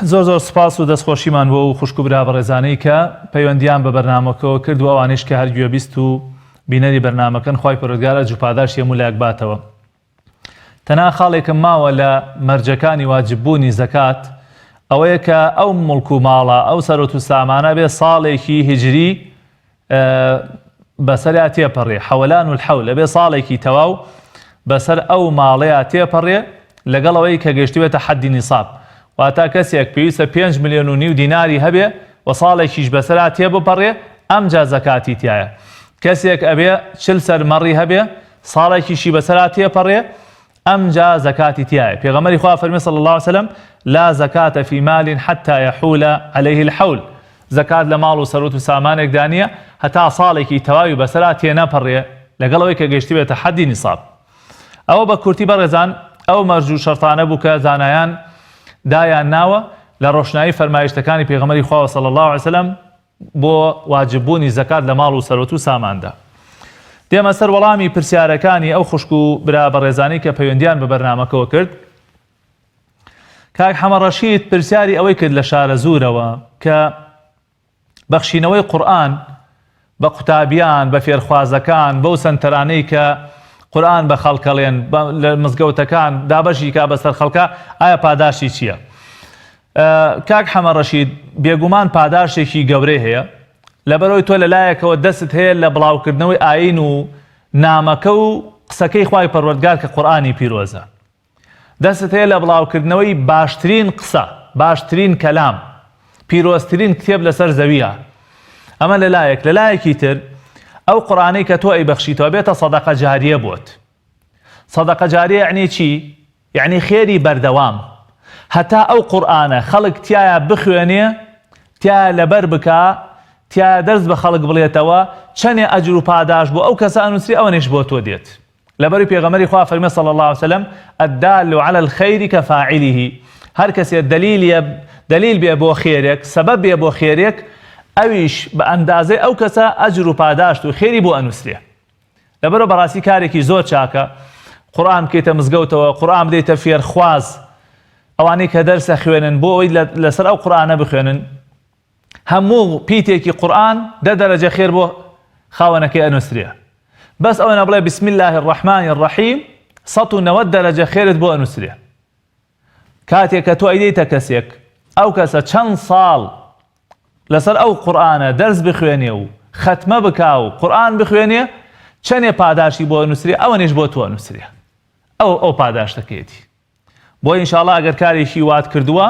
زۆر سپاس و دەستخۆشیمان بۆ و خوشک و برا بەڕێزانەی کە پەیوەندیان بە بەرنامەکەەوە کردو ئەوانش کە هەرگوێ بیست و بینەری بەرنامەکەن خی پەروەردگارە جوپاداش هەموو باتەوە. تەنها خاڵێکم ماوە لە مەرجەکانی واجببوونی زەکات ئەوەیە کە ئەو مڵک و ماڵە ئەو سەرۆت و سامانە بێ ساڵێکی هیجری بەسەریا تێپەڕێ حەوەلان و الحەول لەبێ ساڵێکی تەواو بەسەر ئەو ماڵەیە تێپەڕێ لەگەڵ ئەوەی کە گەشتی بێتە حەدی نیساب واتا کەسێک پێویستە 5.5 ملیۆن دیناری هەبێ و ساڵێکیش بەسەرا تێبپەڕێ ئەمجا زەکاتی تایە. کەسێک ئەبێ 40 سەرمەڕی هەبێ ساڵێکیشی بەسەرا تێپەڕێ ئەمجا زەکاتی تایە. پێغەمبەری خوا فەرمی صلی الله عليه وسلم لا زەکاتە فی مال حتى يحول عليه الحول. زەکات لە ماڵ و سەرۆت و سامانێکدا نییە هەتا ساڵێکی تەواوی بەسەرا تێنەپەڕێ لەگەڵەوەی کە گەشتی بێتە حەدی نیساب. ئەوە بە کورتی بەڕێزان ئەو مەرج و شەرتانە بوو کە زانایان دایان ناوە لە ڕۆشنایی فەرمایشتەکانی پێغەمبەری خوا صلی الله عليه وسلم بۆ واجببوونی زەکات لە ماڵ و سەرۆت و ساماندا. دێمە سەر وەڵامی پرسیارەکانی ئەو خوشک و برا بەڕێزانەی کە پەیوەندیان بە بەرنامەکەەوە کرد. کاک حەمە ڕەشید پرسیاری ئەوەی کرد لە شارە زوورەوە کە بەخشینەوەی قورئان بە قوتابیان بە فێرخوازەکان بەو سەنتەرانەی کە قورئان بە خەڵکەڵێن لە مزگەوتەکان دابەشی کا بەسەر خەڵکە ئایا پاداشی چییە؟ کاک حەمە ڕەشید بێگومان پاداشێکی گەورەی هەیە لەبەرەوەی تۆ لەلایەکەوە دەست هەیە لە بڵاوکردنەوەی ئاین و نامەکە و قسەکەی خوای پەروەردگار کە قورئانی پیرۆزە. دەست هەیە لە بڵاوکردنەوەی باشترین قسە باشترین کەلام پیرۆزترین کتێب لەسەر زەویە. ئەمە لەلایەکی تر ئەو قورئانەی کە تۆ ئەیبەخشیتەوە بێتە سەدەقە جاریە بۆت. سەدەقە جاریە یعنی چی؟ یعنی خێری بەردەوام. هەتا ئەو قورئانە خەڵک تایە بخوێنێ تایە لەبەر بکە تایە دەرس بە خەڵک بڵێتەوە چەندێ ئەجر و پاداش بۆ ئەو کەسە ئەنووسری ئەوەنێش بۆ تۆ دێت. لەبەری پێغەمبەری خوا فەرمێ صلی الله عليه وسلم الدال على الخير كفاعله. هەر کەسێ دلیل بێ بۆ خێرێک سەبەب بێ بۆ خێرێک ئەویش بە ئەندازەی ئەو کەسە ئەجر و پاداشت و خێری بۆ ئەنووسرێ. لەبەرەوە بەڕاستی کارێکی زۆر چاکە قورئان بکەیتە مزگەوتەوە قورئان بدەیتە فێرخواز ئەوانەی کە دەرسە خوێنن بۆ ئەوەی لەسەر ئەو قورئانە بخوێنن هەموو پیتێکی قورئان 10 دەرەجە خێر بۆ خاوەنەکەی ئەنووسرێ. بەس ئەوە نەبڵێ بسم الله الرحمن الرحیم 190 دەرەجە خێرت بۆ ئەنووسرێ. کاتێک کە تۆ ئەیدەیتە کەسێک ئەو کەسە چەند ساڵ لەسەر ئەو قورئانە دەرس بخوێنێ و ختمە بکا و قورئان بخوێنێ چەندێ پاداشی بۆ ئەنووسرێ ئەوەنێش بۆ تۆ ئەنووسرێ. ئەو پاداشتەکەیەتی. بۆ ئینشاءڵڵا ئەگەر کارێکی وات کردووە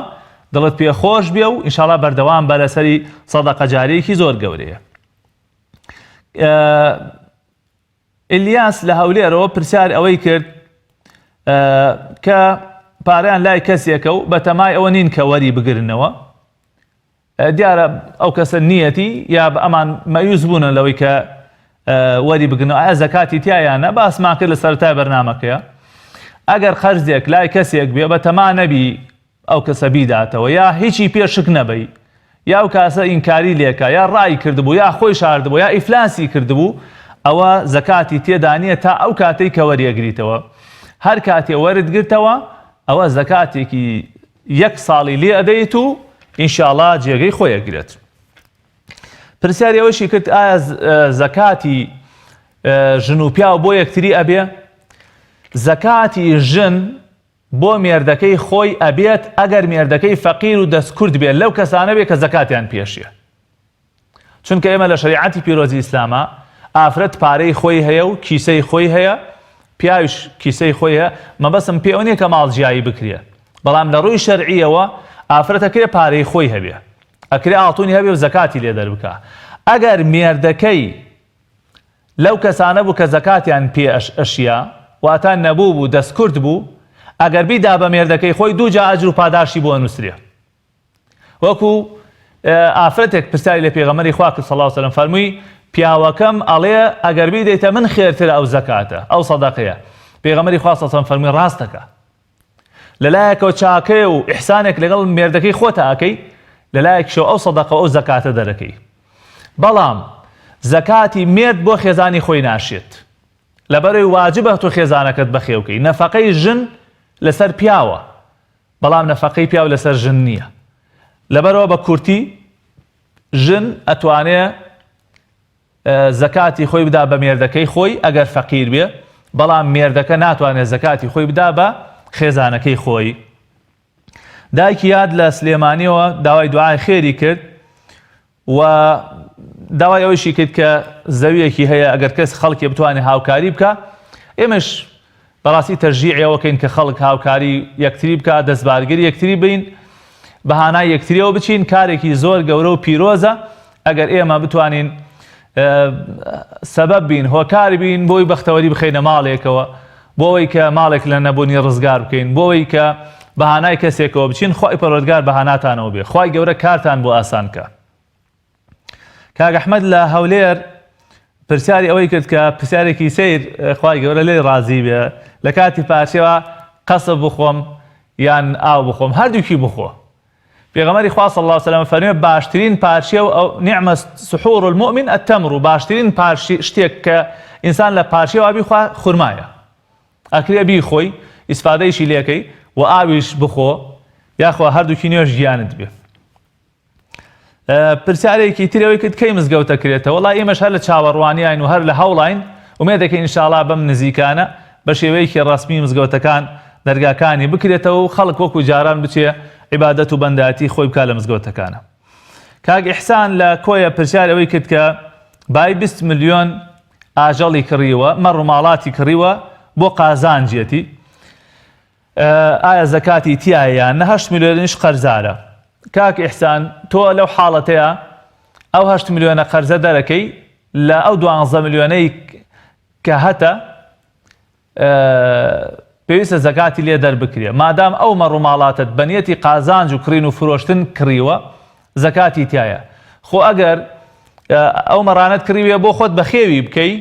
دڵت پێخۆش بێ و ئینشاءڵڵا بەردەوام بە لەسەری سەدەقە جاریەکی زۆر گەورەیە. ئیلیاس لە هەولێرەوە پرسیار ئەوەی کرد کە پارەیان لای کەسێکە و بەتەمای ئەوە نین کە وەری بگرنەوە. دیارە ئەو کەسە نیەتی یا ئەمان مەیوز بوونە لەوەی کە وەری بگرنەوە ئایا زەکاتی تایانە باسمان کرد لە سەرەتای بەرنامەکەیە. ئەگەر خەرجێک لای کەسێک بێ بەتەما نەبی ئەو کەسە بیداتەوە یا هیچی پێشک نەبی یا ئەو کاسە ئینکاری لێکە یا ڕای کردبوو یا خۆی شاردبوو یا ئیفلاسی کردبوو ئەوە زەکاتی تێدا نییە تا ئەو کاتەی کە وەریەگریتەوە. هەر کاتێ وەرت گرتەوە ئەوە زەکاتێکی 1 ساڵی لێ ئەدەیت و ئینشاءڵڵا جێگەی خۆیەگرێت. پرسیاری ئەوەشی کرد ئایا زەکاتی ژن و پیا بۆ یەکتری ئەبێ؟ زەکاتی ژن بۆ مێردەکەی خۆی ئەبێت ئەگەر مێردەکەی فەقیر و دەستکورد بێت لەو کەسانە بێت کە زەکاتیان پێشیە. چونکە ئێمە لە شەریعەتی پیرۆزی ئیسلامە ئافرەت پارەی خۆی هەیە و کیسەی خۆی هەیە پیاویش کیسەی خۆی هەیە مەبەسم پێ ئەو نییە کە ماڵجیایی بکرێ بەڵام لە ڕووی شەرعیەوە ئافرەتەکرێ پارەی خۆی هەبێ ئەکرێ ئاڵتوونی هەبێ و زەکاتی لێ دەربکە. ئەگەر مێردەکەی لەو کەسانە بوو کە زەکاتیان پێ ئەشیا واتە نەبوو بوو دەستکورد بوو ئەگەر بیدا بە مێردەکەی خۆی دووجا ئەجر و پاداشی بۆ ئەنووسرێ. وەکو ئافرەتێک پرسیاری لە پێغەمبەری خوا کرد صلی الله علیه و سلم فەرمووی پیاوەکەم ئەڵێ ئەگەر بیدەیتە من خێرترە ئەو زەکاتە ئەو سەدەقەیە. پێغەمبەری خوا صلی الله علیه و سلم فەرمووی ڕاستەکە لەلایەکەوە چاکەیە و ئیحسانێک لەگەڵ مێردەکەی خۆتە ئەکەی لەلایەکشەوە ئەو سەدەقە ئەو زەکاتە دەرەکەی. بەڵام زەکاتی مێرد بۆ خێزانی خۆی ناشێت لەبەرەوەی واجبە تۆ خێزانەکەت بەخێوکەی. نەفەقەی ژن لەسەر پیاوە بەڵام نەفەقەی پیاو لەسەر ژن نییە. لەبەرەوە بە کورتی ژن ئەتوانێ زەکاتی خۆی بدا بە مێردەکەی خۆی ئەگەر فەقیر بێ، بەڵام مێردەکە ناتوانێت زەکاتی خۆی بدا بە خێزانەکەی خۆی. دایکی یاد لە سلێمانیەوە داوای دوعای خێری کرد و داوای ئەوەیشی کرد کە زەویەکی هەیە ئەگەر کەس خەڵکی بتوانێت هاوکاری بکە. ئێمەش بەڕاستی تەرژیعەوەکەین کە خەڵک هاوکاری یەکتری بکە، دەستبارگەری یەکتری بین، بەهانای یەکتریەوە بچین. کارێکی زۆر گەورە و پیرۆزە ئەگەر ئێمە بتوانین سەبەب بین، هۆکار بین بۆی بەختەوەری بخەینە ماڵێکەوە، بۆەوەی کە ماڵێک لە نەبوونی ڕزگار بکەین، بۆەوەی کە بەهانای کەسێکەوە بچین. خۆی پەروەردگار بەهاناتانەوە بێ، خی گەورە کارتان بۆ ئاسان کە. کاک ئەحمەد لە هەولێر پرسیاری ئەوەی کرد کە پرسیارێکی سیر خی گەورە لێ ڕازی بێ، لە کاتی پارچەوە قەسب بخۆم یان ئاو بخۆم، هەردووکی بخۆ. پێغەمبەری خوا صلی الله علیه و سلم فەرمووی باشترین پارچە و نعمە سحور المؤمن التمر، باشترین شتێک کە ئینسان لە پارچەوە بیخوا خورمایە، ئەکرێ بیخۆی ئیسفادەیشی لێکەی و ئاویش بخۆ، یاخوا هەردووکی نوێژ گیانت بێ. پرسیارێکی ترەوەی کرد کەی مزگەوت دەکرێتەوە؟ وەڵای ئێمەش هەر لە چاوەڕوانیاین و هەر لە هەوڵاین، ومێدەکەی ئینشاءڵڵا بەم نزیکانە بە شێوەیەکی ڕەسمی مزگەوتەکان دەرگاکانی بکرێتەوە و خەڵک وەکو جاران بچێ عیبادەت و بەندەتی خۆی بکات لە مزگەوتەکانە. کاک ئیحسان لە کۆیە پرسیار ئەوەی کرد کە بای 20 ملیۆن ئاژەڵی کڕیوە، مەڕ و ماڵاتی کڕیوە بۆ قازانجێتی، ئایا زەکاتی تایە یان نە؟ 8 ملیۆنیش قەرزارە. کاک ئیحسان تۆ لەو حاڵەتەیە ئەو 8 ملیۆنە قەرزە دەرەکەی لە ئەو 12 ملیۆنەی کە هەتە پێویستە زەکاتی لێ دەربکرێ. مادام ئەو مەڕ و ماڵاتت بەنیەتی قازانج و کڕین و فرۆشتن کڕیوە، زەکاتی تایە. خۆ ئەگەر ئەو مەڕانەت کڕیوێ بۆ خۆت بە خێوی بکەی،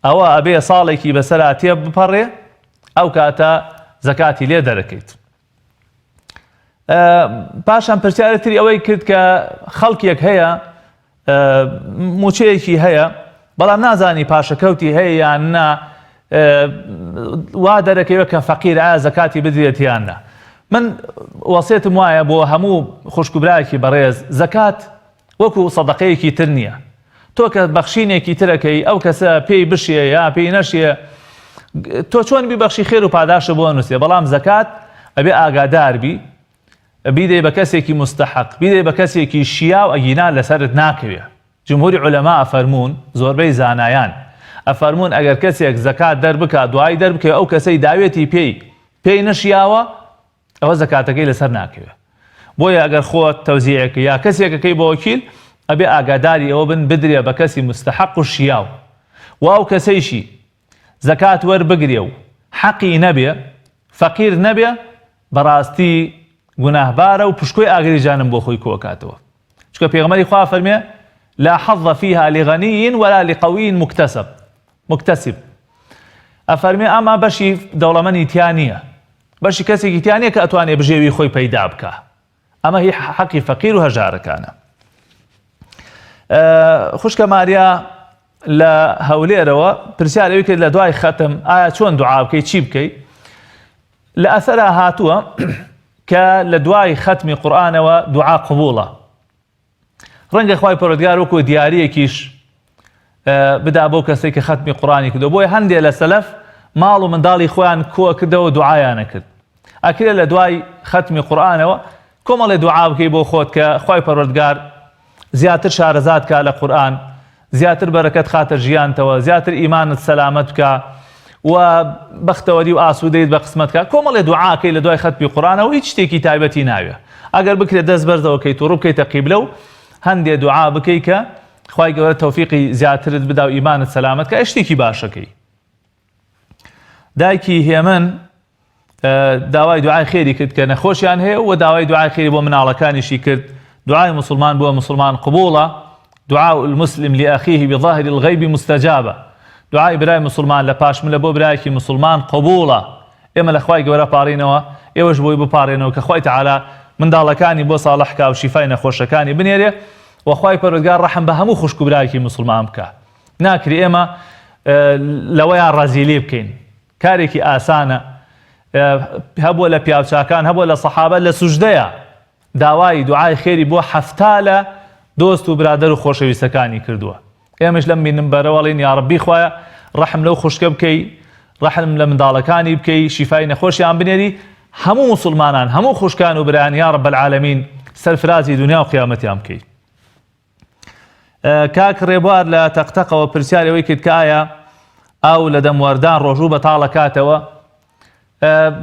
ئەوە ئەبێ ساڵێکی بەسەرا تێ بپەڕێ، ئەو کاتە زەکاتی لێ دەرەکەیت. پاشان پرسیارەتری ئەوەی کرد کە خەڵکێک هەیە موچەیەکی هەیە بەڵام نازانی پاشەکەوتی هەیە یان نا، وا دەرەکەوە کە فەقیر ئایا زەکاتی بدرێت یان نا. من وەسیەتم وایە بۆ هەموو خوشکبرایەکی بەڕێز، زەکات وەکو سەدەقەیەکی تر نییە. تۆ کە بەخشینێکی ترەکەی ئەو کەسە پێی بشێ یا پێی نەشێ، تۆ چۆن بیبەخشی خێر و پاداشە بۆ نووسێ. بەڵام زەکات ئەبێ ئاگادار بی، بیدەی بە کەسێکی مستحق، بیدەی بە کەسێکی شیا و ئەگینا لەسەرت ناکەوێ. جمهوری عولەما ئەفەرمون، زۆربەی زانایان ئەفەرمون ئەگەر کەسێک زەکات دەربکە دوای دەربکە ئەو کەسەی داوێتی پێی نەشیاوە، ئەوە زەکاتەکەی لەسەر ناکەوێ. بۆیە ئەگەر خۆت تەوزیعەکە یا کەسێکەکەی بە وەکیل، ئەبێ ئاگاداری ئەوە بن بدرێ بە کەسی مستحق و شیاو، و ئەو کەسەیشی زەکات وەربگرێ و حەقی نەبێ، فەقیر نەبێ، بەڕاستی گوناهبارە و پشکۆی ئاگری جانم بۆ خۆی کۆکاتەوە. چکە پێغەمبەری خوا فەرمێ لا حظ فيها لغني ولا لقوي مكتسب. ئەفەرمێ ئەمە بەشی دەوڵەمەندی تیا نییە، بەشی کەسێکی تیا نییە کە ئەتوانێ بژێوی خۆی پەیدا بکە. ئەمە هی حەقی فەقیر و هەژارەکانە. خوشکە ماریا لە هەولێرەوە پرسیار ئەوی کرد لە دوای خەتم ئایا چۆن دوعا بکەی، چی بکەی؟ لە ئەثەرا هاتووە کە لە دوای خەتمی قورئانەوە دوعا قبوڵە. ڕەنگە خوای پەروەردگار وەکو دیارەیەکیش بدا بۆ کەسێک کە خەتمی قورئانی کردو. بۆیە هەندێک لە سەلەف ماڵ و منداڵی خۆیان کۆ کردەوە دوعایانە کرد. ئەکرێ لە دوای خەتمی قورئانەوە کۆمەڵێ دوعا بکەی بۆ خۆت کە خوای پەروەردگار زیاتر شارەزات کە لە قورئان، زیاتر بەرەکەت خاتە ژیانتەوە، زیاتر ئیمانت سەلامەت بکە و بەختەوەری و ئاسوودەیت بە قسمەت کە. کۆمەڵێ دوعاکەی لە دوای خەتمی قورئانەوە هیچ شتێکی تایبەتی ناوێ. ئەگەر بکرێت دەست بەرزەوە کەیت و ڕوو بکەیتە قیبلە و هەندێ دوعا بکەی کە خوای گەورە تەوفیقی زیاترت بدا و ئیمانت سەلامەت کە، شتێکی باشەکەی. دایکی هێمن داوای دوعای خێری کرد کە نەخۆشیان هەیە و داوای دوعای خێری بۆ مناڵەکانیشی کرد. دوعای مسلمان بۆ مسلمان قبوڵە، دعاء المسلم لأخيه بظاهر الغيب مستجابة. دعای برای مسلمان لە پاشملە بۆ برایەکی مسلمان قبوڵە. ئێمە لە خوای گەورە پاڕینەوە، ئێوەش بۆی بپارێنەوە کە خوای تەعالا منداڵەکانی بۆ ساڵح کا و شیفای نەخۆشەکانی بنێرێ و خوای پەروەردگار ڕەحم بە هەموو خوشک و برایەکی مسلمان بکە. ناکری ئێمە لەوەیان ڕازیلێ بکەین. کارێکی ئاسانە، هەبووە لە پیاوچاکان، هەبووە لە سەحابە لە سوژدەیە داوای دوعای خێری بۆ هەفتا لە دۆست و برادەر و خۆشەویستەکانی کردووە. ئێمەش لەم منبەرەوەڵین یا ڕەبی خوایە ڕەحم لەو خوشکە بکەی، ڕەحم لە منداڵەکانی بکەی، شیفای نەخۆشیان بنێری، هەموو مسلمانان هەموو خوشکان و برایان یا رب العالمین سەرفرازی دنیا و قیامەتیان بکەی. کاک ڕێبوار لە تەقتەقەوە پرسیارەوەی کرد کە ئایا ئاو لە دەموەردان ڕۆژوو بەتاڵ ئەکاتەوە؟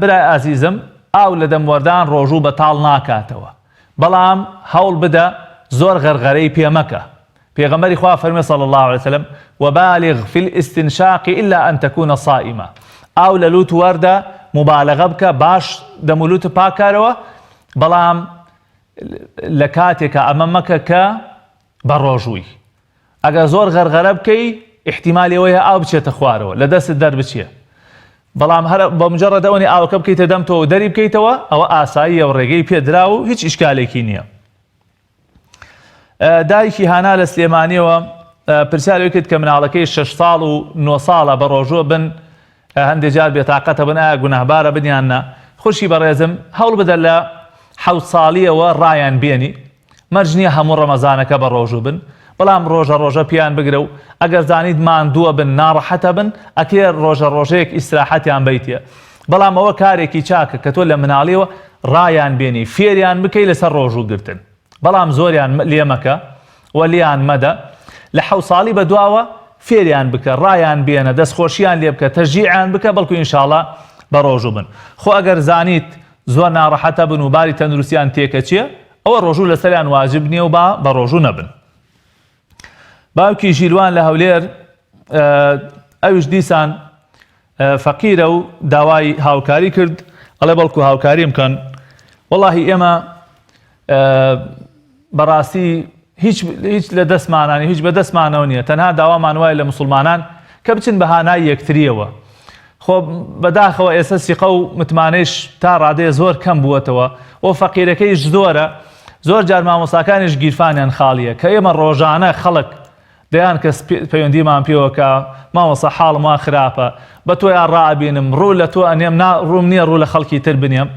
برای ئازیزم، ئاو لە دەموەردان ڕۆژوو بەتاڵ ناکاتەوە، بەڵام هەوڵ بدە زۆر غەرغەرەی پێمەکە. پێغەمبەری خوا فەرمێ صلی الله عليه وسلم وبالغ في الاستنشاق إلا أن تكون صائما. ئاو لە لوت وەردە مبالغە بکە، باش دەمولوت پاکارەوە، بەڵام لە کاتێکە ئەمە مەکە کە بە ڕۆژووی. ئەگەر زۆر غەرغەرە بکەی احتیمالی ئەوەیە ئاو بچێتە خوارەوە، لە دەستت دەربچێ، بەڵام هەر بە مجرد ئەوەی ئاوەکە بکەیتە دەمتەوە و دەری بکەیتەوە، ئەوە ئاساییە و ڕێگەی پێدرا و هیچ ئیشکالێکی نییە. دایکی هانا لە سلێمانیەوە پرسیارەوەی کرد کە مناڵەکەی 6 ساڵ و 9 ساڵە بە ڕۆژوە بن، هەندێک جار بێتاقەتە بن، ئایا گونەهبارە بنیاننا؟ خوشی بەڕێزم، هەوڵ بدە لە 7 ساڵیەوە ڕایان بێنی، مەرج نییە هەموو ڕەمەزانەکە بە ڕۆژوو بن، بەڵام ڕۆژە ڕۆژە پیان بگرە و ئەگەر زانیت ماندووە بن، ناڕەحەتە بن، ئەکێ ڕۆژە ڕۆژەیەک ئیستراحەتیان بیتە. بەڵام ئەوە کارێکی چاکە کە تۆ لە مناڵیەوە ڕایان بێنی، فێریان بکەی لەسەر ڕۆژوو گرتن، بەڵام زۆریان لێ مەکە و لیان مەدە. لە 7 ساڵی بەدواوە فێریان بکە، ڕایان بێنە، دەستخۆشیان لێ بکە، تەشجیعیان بکە، بەڵکو ئینشاڵڵا بە ڕۆژوو بن. خۆ ئەگەر زانیت زۆر ناڕەحەتە بن و باری تەندروستیان تێکە چییە، ئەوە ڕۆژوو لەسەریان واجب نییە و بە ڕۆژوو نەبن. باوکی ژیلوان لە هەولێر ئەویش دیسان فەقیرە و داوای هاوکاری کرد، ئەڵێ بەڵکو هاوکاری بکەن. وەڵاهی ئێمە بەڕاستی هیچ لە دەستمانانی هیچ بە دەستمانەوە نییە، تەنها داوامان وایە لە مسلمانان کە بچن بە هانای یەکتریەوە. خۆ بەداخەوە ئێستا سیقە و متمانەیش تا ڕادەیە زۆر کەم بووەتەوە، ئەو فەقیرەکەیش زۆرە، زۆر جار مامۆستاکانیش گیرفانیان خاڵیە کە ئێمە ڕۆژانە خەڵک دەیان کەس پەیوەندیمان پێوەکە مامۆستا حاڵم وا خراپە، بە تۆیان ڕائبینم، ڕوو لە تۆ ئەنێم ڕووم نییە ڕوو لە خەڵکی تر بنێم.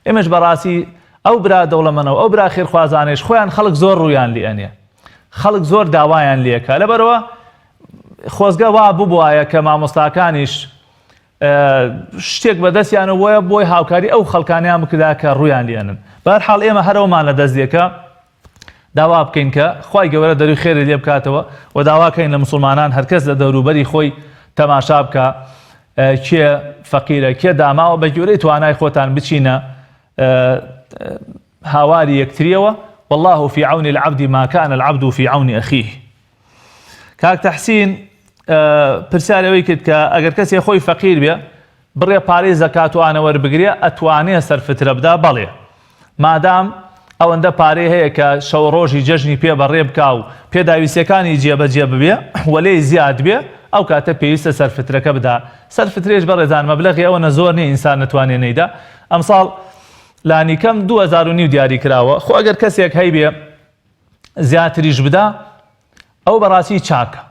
ئێمەش بەڕاستی ئەو برا دەوڵەمەنەوە ئەو برا خێرخوازانش خۆیان خەڵک زۆر ڕوویان لێ ئەنێ، خەڵک زۆر داوایان لێکە، لەبەرەوە خۆزگە وا ببوایە کە مامۆستاکانیش شتێک بەدەستیانە وایە بۆی هاوکاری ئەو خەڵکانیان بکردا کە ڕوویان لێنن. بەهەرحاڵ ئێمە هەرەوەمان لە دەست دێکە داوا بکەین کە خوای گەورە دەروی خێری لێ بکاتەوە و داواکەین لە مسلمانان هەرکەس لە دەوروبەری خۆی تەماشا بکە کێ فەقیرە کێ داماوە، بە گوێرەی توانای خۆتان بچینە هاواری یەکتریەوە. والله في عون العبد ما كان العبد في عون أخيه. کاک تەحسین پرسیارەوەی کرد کە ئەگەر کەسێ خۆی فەقیر بێ بڕێ پارەی زەکات وانە وەربگرێ، ئەتوانێ سەرفترە بدا؟ بەڵێ، مادام ئەوەندە پارەی هەیە کە شەو ڕۆژی جەژنی پێ بەڕێ بکا و پێداویستەکانی جێبەجێ ببێ وەلێی زیاد بێ، ئەو کاتە پێویستە سەرفترەکە بدا. سەرفترێش بەڕێزان مەبلەغی ئەوە زۆر نیە ئینسان نەتوانێ نەیدا. ئەمساڵ لانی کەم 2009 دیاری کراوە. خۆ ئەگەر کەسێک هەی بێ زیاتریش بدا، ئەو بەڕاستی چاکە،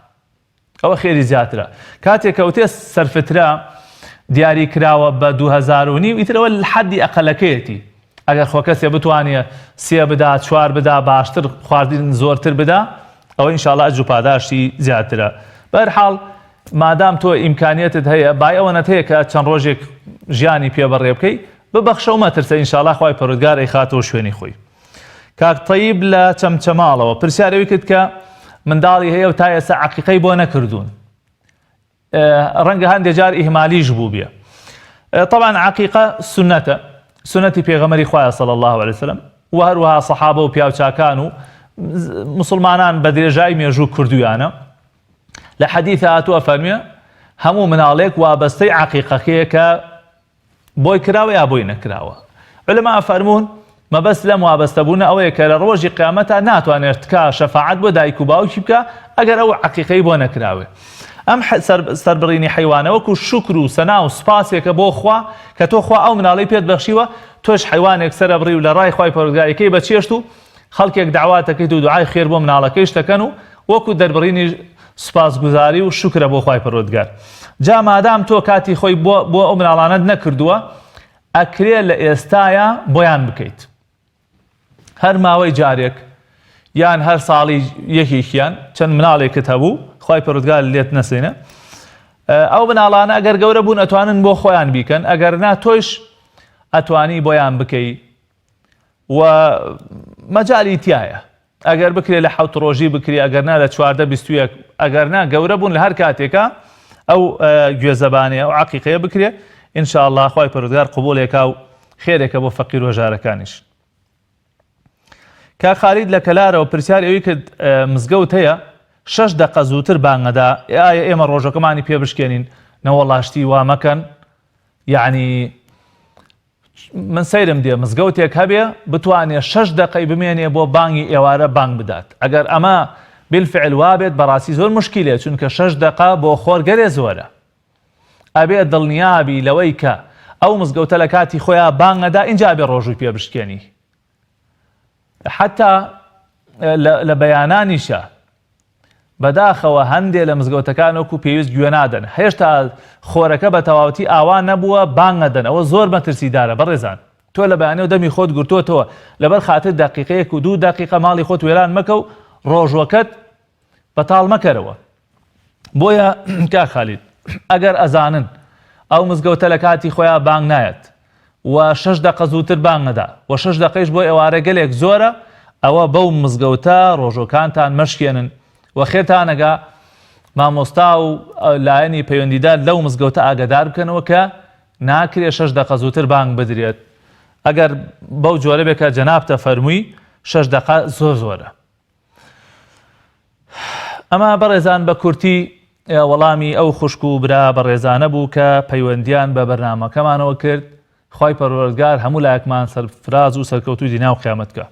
ئەوە خێری زیاترە. کاتێک کەوتێ سەرفترە دیاری کراوە بە 2009 ئیترەوە حەدی ئەقەلەکەیەتی. ئەگەر خۆ کەسێ بتوانێ 3 بدا، 4 بدا، باشتر خواردن زۆرتر بدا، ئەوە ئینشاءڵڵا ئەجر و پاداشتی زیاترە. بەهەرحاڵ مادام تۆ ئیمکانیەتت هەیە، بای ئەوەنەت هەیە کە چەند ڕۆژێک ژیانی پێ بەڕێ بکەی، ببەخشە و مەترسە، ئینشاءڵڵا خوای پەروەردگار ئەیخاتەوە شوێنی خۆی. کاک تەیب لە چەمچەماڵەوە پرسیارەوەی کرد کە منداڵی هەیە و تا ئێستا عەقیقەی بۆ نەکردوون، ڕەنگە هەندێک جار ئیهمالیش بوو بێ. طبعا عەقیقە سنەتە، سنەتی پێغەمبەری خوایە صلی الله علیه وسلم و هەروەها سەحابە و پیاوچاکان و مسلمانان بە درێژایی مێژوو کردویانە. لە حەدیثە هاتووە فەرمێ هەموو مناڵێک وابەستەی عەقیقەکەیە کە بۆی کراوە یا بۆی نەکراوە. علەما فەرموون مەبەست لەم وابەستەبوونە ئەوەیە کە لە ڕۆژی قیامەتە ناتوانێت تکا شەفاعەت بۆ دایک و باوکی بکە ئەگەر ئەو عەقیقەی بۆ نەکراوێ. ئەم سەربڕینی حیوانە وەکو شکر و سەنا و سپاسێکە بۆ خوا کە تۆ خوا ئەو مناڵەی پێت بەخشیوە، تۆش حیوانێک سەرە بڕی و لە ڕای خوای پەروەردگارەکەی بەچێشت و خەڵکێک داواتەکەیت و دوعای خێر بۆ مناڵەکەیش دەکەن و وەکو دەربڕینی سپاسگوزاری و شکرە بۆ خوای پەروەردگار. جا مادام تۆ کاتی خۆی بۆ ئەو مناڵانەت نەکردووە، ئەکرێ لە ئێستایە بۆیان بکەیت. هەر ماوەی جارێک یان هەر ساڵی یەکێکیان چەند مناڵێکت هەبوو خوای پەروەردگار لێت نەسێنە ئەو مناڵانە ئەگەر گەورە بوون ئەتوانن بۆ خۆیان بیکەن ئەگەر نا تۆیش ئەتوانی بۆیان بکەی و مەجالی تایە ئەگەر بکرێ لە 7 ڕۆژی بکری ئەگەر نا لە 14 ئەگەر نا گەورە بوون لە هەر کاتێکە ئەو گوێزەبانەیە ئەو عەقیقەیە بکرێ ئینشاءالله خوای پەروەردگار قبوڵێکا و خێرێکە بۆ فەقیر و هەژارەکانیش. کا خالید لە کەلارەوە پرسیار ئەوەی کرد مزگەوت هەیە 6 دقە زووتر بانگەدا ئایا ئێمە ڕۆژەکەمانی پێ بشکێنین نەوەڵاشتی وا مەکەن یعنی من سەیرم دێ مزگەوتێک هەبێ بتوانێت 6 دقەی بمێنێ بۆ بانگی ئێوارە بانگ بدات ئەگەر ئەمە بالفعل وابێت بەڕاستی زۆر مشکلێت چونکە 6 دقە بۆ خۆرگەرێ زۆرە ئەبێت دڵنیابی لەوەی کە ئەو مزگەوتە لە کاتی خۆیان بانگەدا اینجا بێ ڕۆژووی پێ بشکێنی حتا لە بەیانانیشە بەداخەوە هەندێک لە مزگەوتەکان وەکو پێویست گوێ نادەن هێشتا خۆرەکە بە تەواوەتی ئاوا نەبووە بانگەدەن ئەوە زۆر مەترسیدارە بەڕێزان تۆ لە بەیانەوە دەمی خۆت گرتووەتەوە لەبەر خاتر دقیقەیەک و 2 دقیقە ماڵی خۆت وێران مەکە و ڕۆژوەکەت بەتاڵ مەکەرەوە بۆیە کا خالید ئەگەر ئەزانن ئەو مزگەوتە لە کاتی خۆیان بانگ نایەت و 6 دقە زووتر بانگ نەدا و 6 دقەیش بۆ ئێوارە گەلێک زۆرە ئەوە بەو مزگەوتە ڕۆژۆکانتان مەشکێنن و خێتانەگا مامۆستا و لایەنی پەیوەندیدار لەو مزگەوتە ئاگادار بکەنەوە کە ناکرێ 6 دقە زووتر بانگ بدرێت ئەگەر بەو جۆرە بێکە جەنابتە فەرمووی 6 دقە زۆر زۆرە. ئەمە بەڕێزان بە کورتی وەڵامی ئەو خوشک و برا بەڕێزانە بوو کە پەیوەندیان بە بەرنامەکەمانەوە کرد خوای پەروەردگار هەموو لایەکمان سەرفراز و سەرکەوتوی دینا و قیامەتکە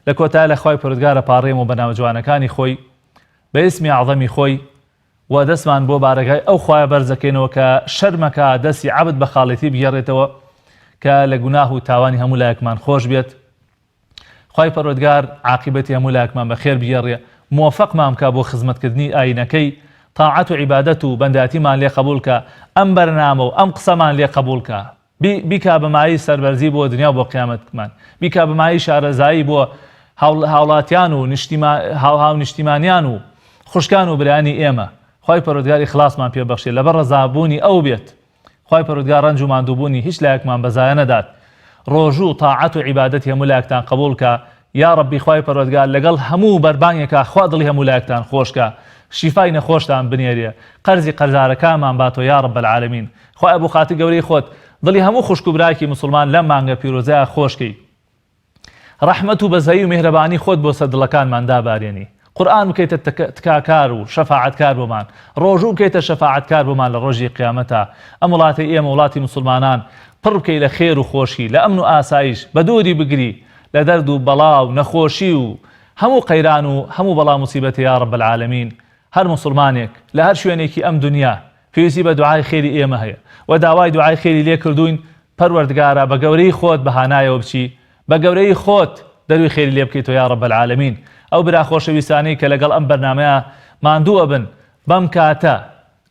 لە کۆتایە لە خوای پەروەردگارە پاڕێم و بەناو جوانەکانی خۆی بە ئیسمی عەظەمی خۆی و دەستمان بۆ بارەگای ئەو خوایە بەرزەکەینەوە کە شەرمەکە دەستی عەبد بە خاڵێتی بگێڕێتەوە کە لە گوناه و تاوانی هەموو لایەکمان خۆش بێت خوای پەروەردگار عاقبەتی هەموو لایەکمان بەخێر بگێڕێ موفقمان بکە بۆ خزمەتکردنی ئاینەکەی طاعەت و عیبادەت و بەندەتیمان لێ قبول کە ئەم بەرنامە و ئەم قسەمان لێ قبول کە بیکا بەمایی سەربەرزی بۆ دنیا و بۆ قیامەتمان بیکا بەمایی شارەزایی بۆ هاوڵاتیان و هاو نیشتیمانیان و خوشکان و برانی ئێمە خوای پەروەردگار ئیخلاسمان پێبەخشێ لەبەر ڕەزابوونی ئەو بێت خوای پەروەردگار ڕەنج و ماندووبوونی هیچ لایەکمان بەزایە نەدات ڕۆژوو طاعەت و عیبادەتی هەموو لایەکتان قبول کە یا ڕەبی خوای پەروەردگار لەگەڵ هەموو بەربانگێکە خوا دڵی هەموو لایەکتان خۆشکە شیفای نەخۆشتان بنێرێ قەرزی قەرزارەکانمان باتۆ یا رب العالمین خوای بۆ خاتر گەورەی خۆت دڵی هەموو خوشک و براکی مسلمان لەم مانگە پیرۆزەیە خۆشکەی ڕەحمەت و بەزایی و میهرەبانی خۆت بۆ سەر دڵەکانمان دابارێنی قورئان بکەیتە تکاکار و شەفاعەتکار بۆمان ڕۆژوو بکەیتە شەفاعەتکار بۆمان لە ڕۆژی قیامەتە ئەم وڵاتی ئێمە وڵاتی مسلمانان پڕ بکەی لە خێر و خۆشی لە ئەمن و ئاسایش بە دووری بگری لە دەرد و بەڵا و نەخۆشی و هەموو قەیران و هەموو بەڵا موسیبەتی یا رب العالمین هەر مسلمانێک لە هەر شوێنێکی ئەم دنیا پێویستی بە دوعای خێری ئێمە هەیە و داوای دوعای خێری لێ کردوین پەروەردگارە بە گەورەی خۆت بەهانایەوە بچی بە گەورەی خۆت دەروی خێری لێ بکەیتەوە یا رب العالمین ئەو برا خۆشەویستانەی کە لەگەڵ ئەم بەرنامەیە ماندووە بن بەم کاتە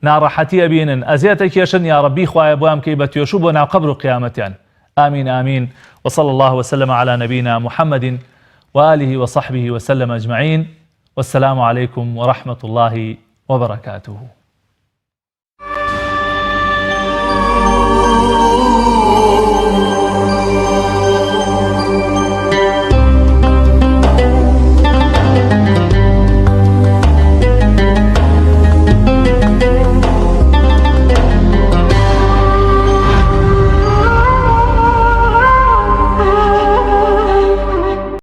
ناڕەحەتی ئەبینن ئەزیەتە کێشن یا ربی خوایە بۆیان بکەی بە توێشوو بۆ ناو قەبر و قیامەتیان آمين آمين وصلى الله وسلم على نبينا محمد وآله وصحبه وسلم أجمعين والسلام عليكم ورحمة الله وبركاته.